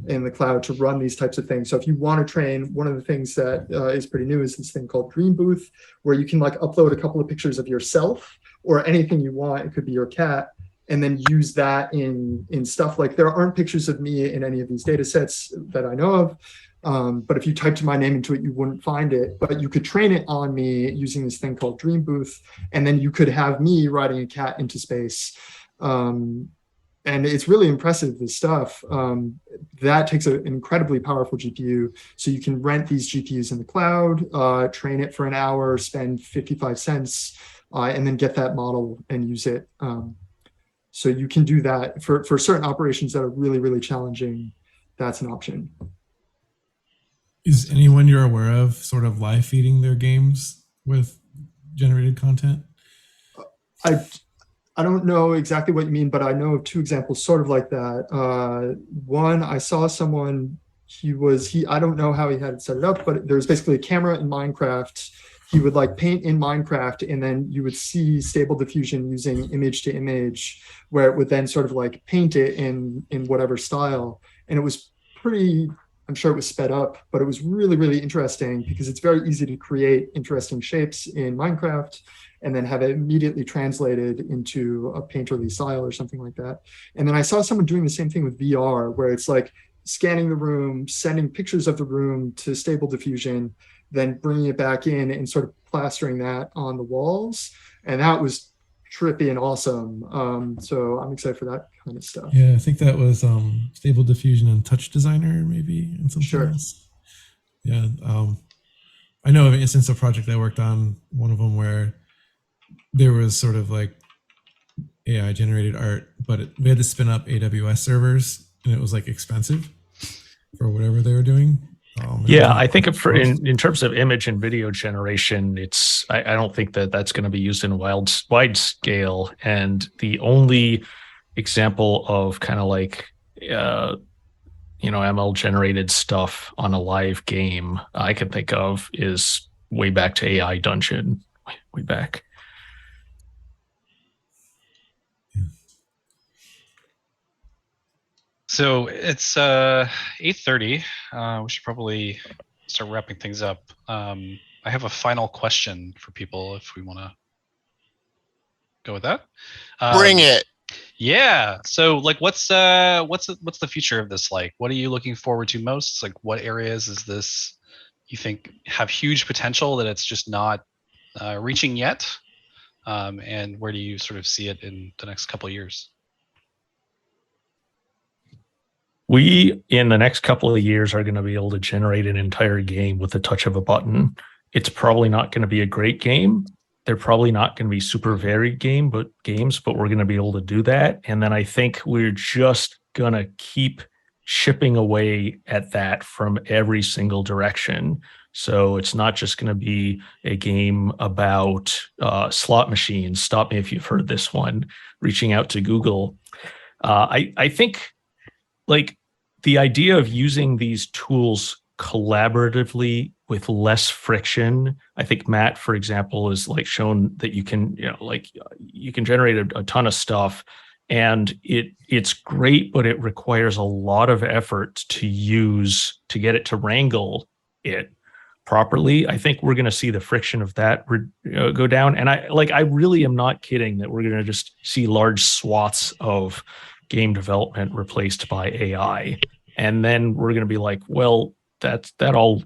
in the cloud to run these types of things. So if you want to train, one of the things that is pretty new is this thing called Dream Booth, where you can like upload a couple of pictures of yourself or anything you want. It could be your cat, and then use that in stuff like, there aren't pictures of me in any of these data sets that I know of. But if you typed my name into it, you wouldn't find it. But you could train it on me using this thing called Dream Booth. And then you could have me riding a cat into space. And it's really impressive, this stuff. That takes an incredibly powerful GPU. So you can rent these GPUs in the cloud, train it for an hour, spend 55 cents, and then get that model and use it. So you can do that for certain operations that are really, really challenging. That's an option. Is anyone you're aware of sort of live feeding their games with generated content? I don't know exactly what you mean, but I know of two examples sort of like that. One, I saw someone, I don't know how he had it set it up, but there was basically a camera in Minecraft. He would like paint in Minecraft, and then you would see Stable Diffusion using image to image, where it would then sort of like paint it in whatever style. And it was pretty, I'm sure it was sped up, but it was really, really interesting because it's very easy to create interesting shapes in Minecraft and then have it immediately translated into a painterly style or something like that. And then I saw someone doing the same thing with VR, where it's like scanning the room, sending pictures of the room to Stable Diffusion, then bringing it back in and sort of plastering that on the walls. And that was trippy and awesome. So I'm excited for that kind of stuff. Yeah, I think that was Stable Diffusion and Touch Designer, maybe, and something else. Yeah, I know of an instance of project I worked on, one of them where there was sort of like AI generated art, but we had to spin up AWS servers, and it was like expensive for whatever they were doing. Yeah, I think in terms of image and video generation, I don't think that's going to be used in wide scale. And the only example of kind of like ML generated stuff on a live game I can think of is way back to AI Dungeon, way back. So it's 8:30. We should probably start wrapping things up. I have a final question for people if we want to go with that. Bring it. Yeah. So like what's the future of this like? What are you looking forward to most? Like what areas is this you think have huge potential that it's just not reaching yet? And where do you sort of see it in the next couple of years? We, in the next couple of years, are going to be able to generate an entire game with the touch of a button. It's probably not going to be a great game. They're probably not going to be super varied games, but we're going to be able to do that. And then I think we're just going to keep chipping away at that from every single direction. So it's not just going to be a game about slot machines. Stop me if you've heard this one, reaching out to Google. I think like the idea of using these tools collaboratively with less friction. I think Matt, for example, has like shown that you can, you can generate a ton of stuff, and it's great, but it requires a lot of effort to get it to wrangle it properly. I think we're going to see the friction of that go down. And I really am not kidding that we're going to just see large swaths of game development replaced by AI. And then we're going to be like, well, that all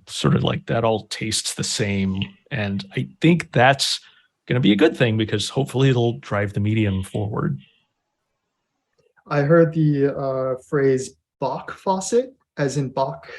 tastes the same. And I think that's going to be a good thing because hopefully it'll drive the medium forward. I heard the phrase Bach faucet, as in Bach,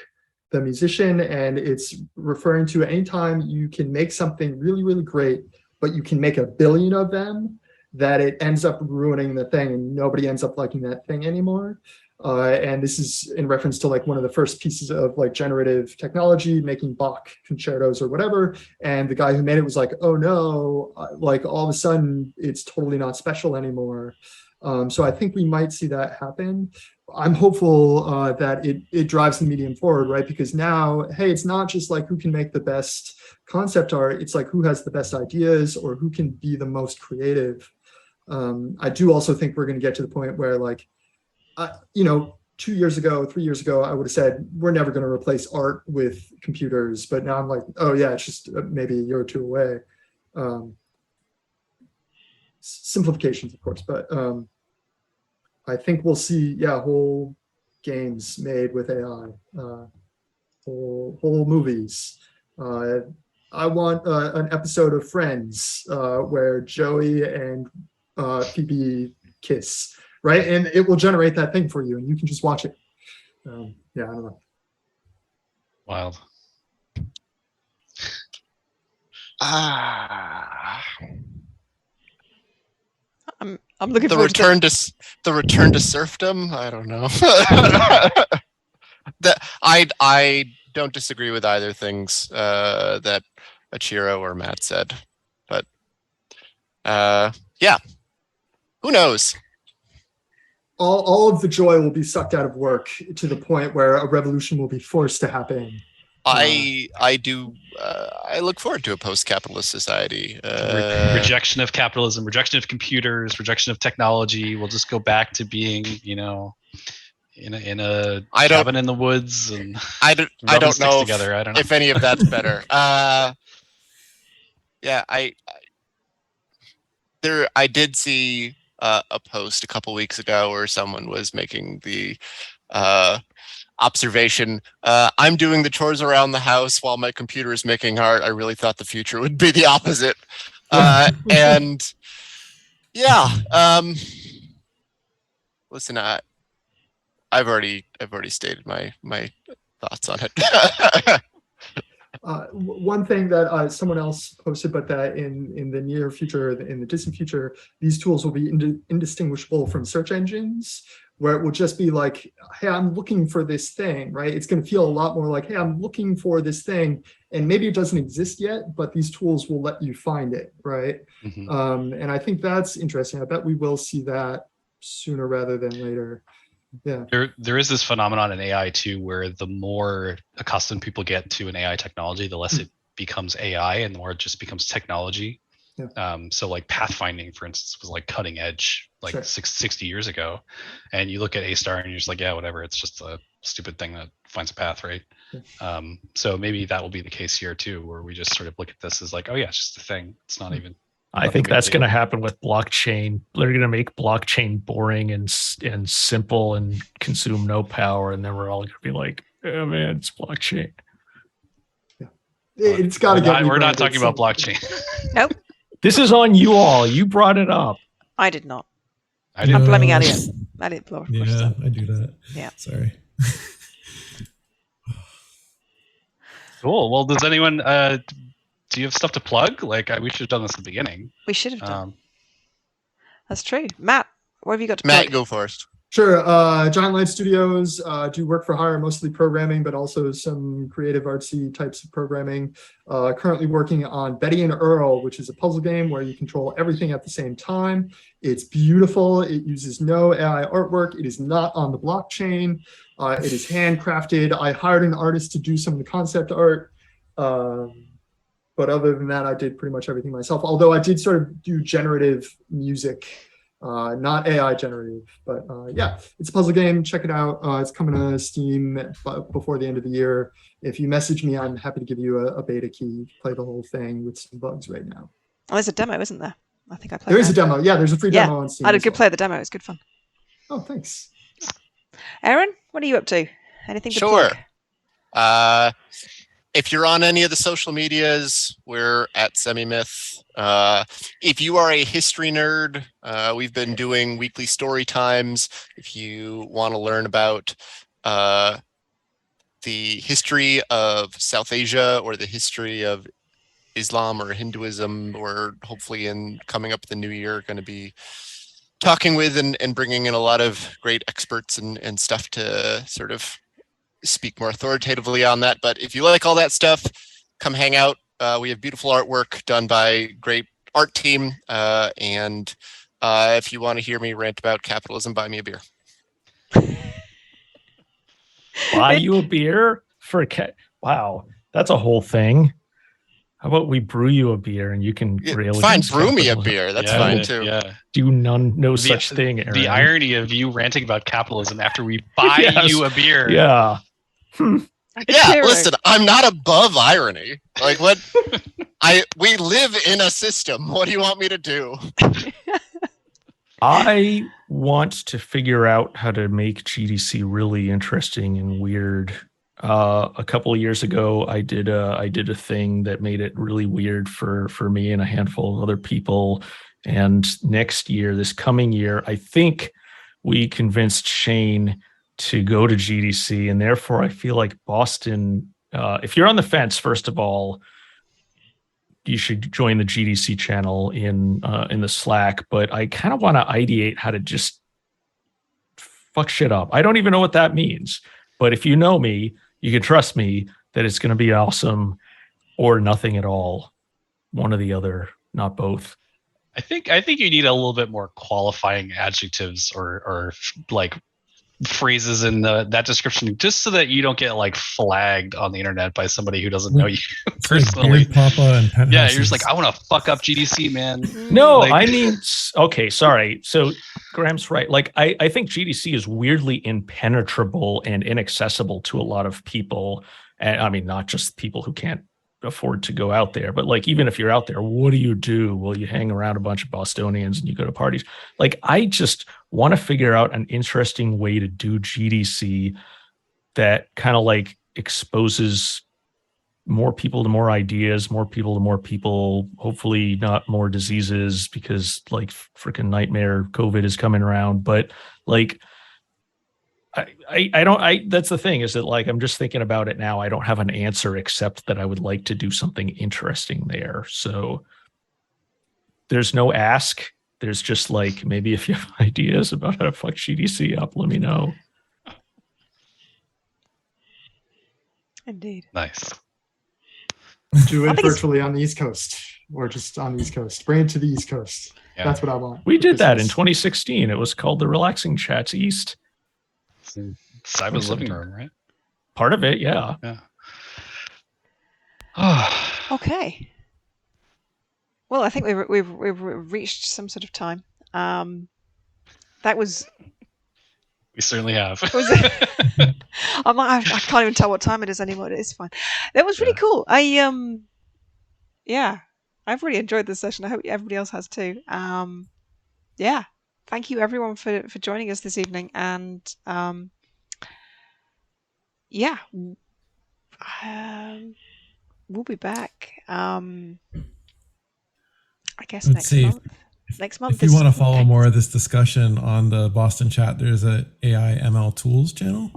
the musician, and it's referring to anytime you can make something really, really great, but you can make a billion of them, that it ends up ruining the thing and nobody ends up liking that thing anymore. And this is in reference to like one of the first pieces of like generative technology, making Bach concertos or whatever. And the guy who made it was like, oh no, like all of a sudden it's totally not special anymore. So I think we might see that happen. I'm hopeful that it drives the medium forward, right? Because now, hey, it's not just like who can make the best concept art, it's like who has the best ideas or who can be the most creative. I do also think we're going to get to the point where like, 2 years ago, 3 years ago, I would have said, we're never going to replace art with computers. But now I'm like, oh yeah, it's just maybe a year or two away. Simplifications, of course, but I think we'll see, whole games made with AI, whole movies. I want an episode of Friends where Joey and Phoebe kiss, right? And it will generate that thing for you, and you can just watch it. I don't know. Wild. I'm looking the forward return to the return to serfdom. I don't know. I don't disagree with either things that Ichiro or Matt said, but yeah. Who knows? All of the joy will be sucked out of work to the point where a revolution will be forced to happen. I look forward to a post-capitalist society. Rejection of capitalism, rejection of computers, rejection of technology. We'll just go back to being, in a cabin in the woods and I don't know together. I don't know if any of that's better. Yeah, I did see a post a couple weeks ago where someone was making the observation, I'm doing the chores around the house while my computer is making art. I really thought the future would be the opposite. And yeah, listen, I've already stated my thoughts on it. One thing that someone else posted, but that in the near future, in the distant future, these tools will be indistinguishable from search engines, where it will just be like, hey, I'm looking for this thing, right? It's going to feel a lot more like, hey, I'm looking for this thing, and maybe it doesn't exist yet, but these tools will let you find it, right? Mm-hmm. And I think that's interesting. I bet we will see that sooner rather than later. Yeah. There is this phenomenon in AI too, where the more accustomed people get to an AI technology, the less it becomes AI and the more it just becomes technology. Yeah. So like pathfinding, for instance, was like cutting edge like sure. 60 years ago. And you look at A*STAR and you're just like, yeah, whatever. It's just a stupid thing that finds a path, right? Yeah. So maybe that will be the case here too, where we just sort of look at this as like, oh yeah, it's just a thing. It's not even. I think that's going to happen with blockchain. They're going to make blockchain boring and simple and consume no power, and then we're all going to be like, "Oh man, it's blockchain." Yeah, it's got to get. We're not talking about blockchain. Nope. This is on you all. You brought it up. I did not. I'm blaming Elliot. I didn't blow. Yeah, I do that. Yeah. Sorry. Cool. Well, does anyone? Do you have stuff to plug? Like, we should have done this at the beginning. We should have done. That's true. Matt, what have you got to Matt, plug? go first. Sure. Giant Light Studios do work for hire, mostly programming, but also some creative artsy types of programming. Currently working on Betty and Earl, which is a puzzle game where you control everything at the same time. It's beautiful. It uses no AI artwork. It is not on the blockchain. It is handcrafted. I hired an artist to do some of the concept art. But other than that, I did pretty much everything myself. Although I did sort of do generative music, not AI generative. But yeah, it's a puzzle game. Check it out. It's coming to Steam before the end of the year. If you message me, I'm happy to give you a beta key. Play the whole thing with some bugs right now. Oh, there's a demo, isn't there? I think I played. There is a demo. Yeah, there's a free demo on Steam. I had a good play of the demo. It's good fun. Oh, thanks. Aaron, what are you up to? Anything to Sure. plug? If you're on any of the social medias, we're at SemiMyth. If you are a history nerd, we've been doing weekly story times. If you want to learn about the history of South Asia or the history of Islam or Hinduism, or hopefully in coming up the new year, going to be talking with and bringing in a lot of great experts and stuff to sort of speak more authoritatively on that. But if you like all that stuff, come hang out. We have beautiful artwork done by a great art team. And if you want to hear me rant about capitalism, buy me a beer. Buy you a beer for wow, that's a whole thing. How about we brew you a beer and you can rail fine, against brew me a capitalism? beer. That's fine too. Yeah. Do no such thing, Aaron. The irony of you ranting about capitalism after we buy you a beer. Yeah. Yeah, listen, I'm not above irony. Like what? We live in a system. What do you want me to do? I want to figure out how to make GDC really interesting and weird. A couple of years ago, I did a thing that made it really weird for me and a handful of other people. And this coming year, I think we convinced Shane to go to GDC, and therefore I feel like Boston. If you're on the fence, first of all, you should join the GDC channel in the Slack. But I kind of want to ideate how to just fuck shit up. I don't even know what that means. But if you know me, you can trust me that it's going to be awesome or nothing at all. One or the other, not both. I think you need a little bit more qualifying adjectives or like phrases in that description, just so that you don't get like flagged on the internet by somebody who doesn't know you It's personally. Like Beard Papa and Penthouses. Yeah, you're just like, I want to fuck up GDC, man. No, Like- I mean, okay, sorry. So Graham's right. Like, I think GDC is weirdly impenetrable and inaccessible to a lot of people. And I mean, not just people who can't afford to go out there, but like, even if you're out there, what do you do? Well, you hang around a bunch of Bostonians and you go to parties. Like, I just want to figure out an interesting way to do GDC that kind of like exposes more people to more ideas, more people to more people, hopefully not more diseases, because like freaking nightmare COVID is coming around. But like, that's the thing, is that like, I'm just thinking about it now. I don't have an answer except that I would like to do something interesting there. So there's no ask. There's just like, maybe if you have ideas about how to fuck GDC up, let me know. Indeed. Nice. Do I it think it's- virtually on the East Coast, or just on the East Coast. Bring it to the East Coast. Yeah. That's what I want. We for did that in Christmas. 2016. It was called the Relaxing Chats East. It's in Cyber's living room, right? Part of it, yeah. Yeah. Okay. Well, I think we've reached some sort of time. That was. We certainly have. Was it? I can't even tell what time it is anymore. It's fine. That was really cool. Yeah, I've really enjoyed this session. I hope everybody else has too. Yeah, thank you everyone for joining us this evening, and yeah, we'll be back. I guess Let's next see. month. Next month. If you want to follow more of this discussion on the Boston chat, there's a AI ML tools channel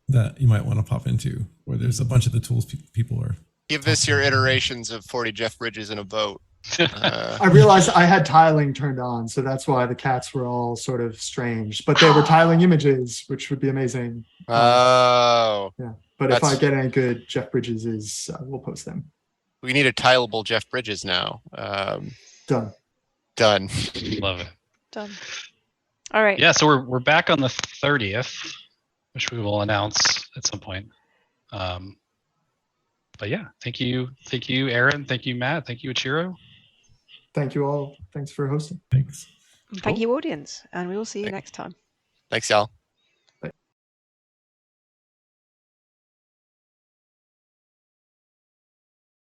that you might want to pop into, where there's a bunch of the tools people are. Give this your iterations of 40 Jeff Bridges in a boat. I realized I had tiling turned on, so that's why the cats were all sort of strange. But they were tiling images, which would be amazing. Oh. Yeah. But if I get any good Jeff Bridges, we'll post them. We need a tileable Jeff Bridges now. Done. Done. Love it. Done. All right. Yeah, so we're back on the 30th, which we will announce at some point. But yeah, thank you, Aaron. Thank you, Matt. Thank you, Ichiro. Thank you all. Thanks for hosting. Thanks. Thank you, audience, and we will see you next time. Thanks, y'all.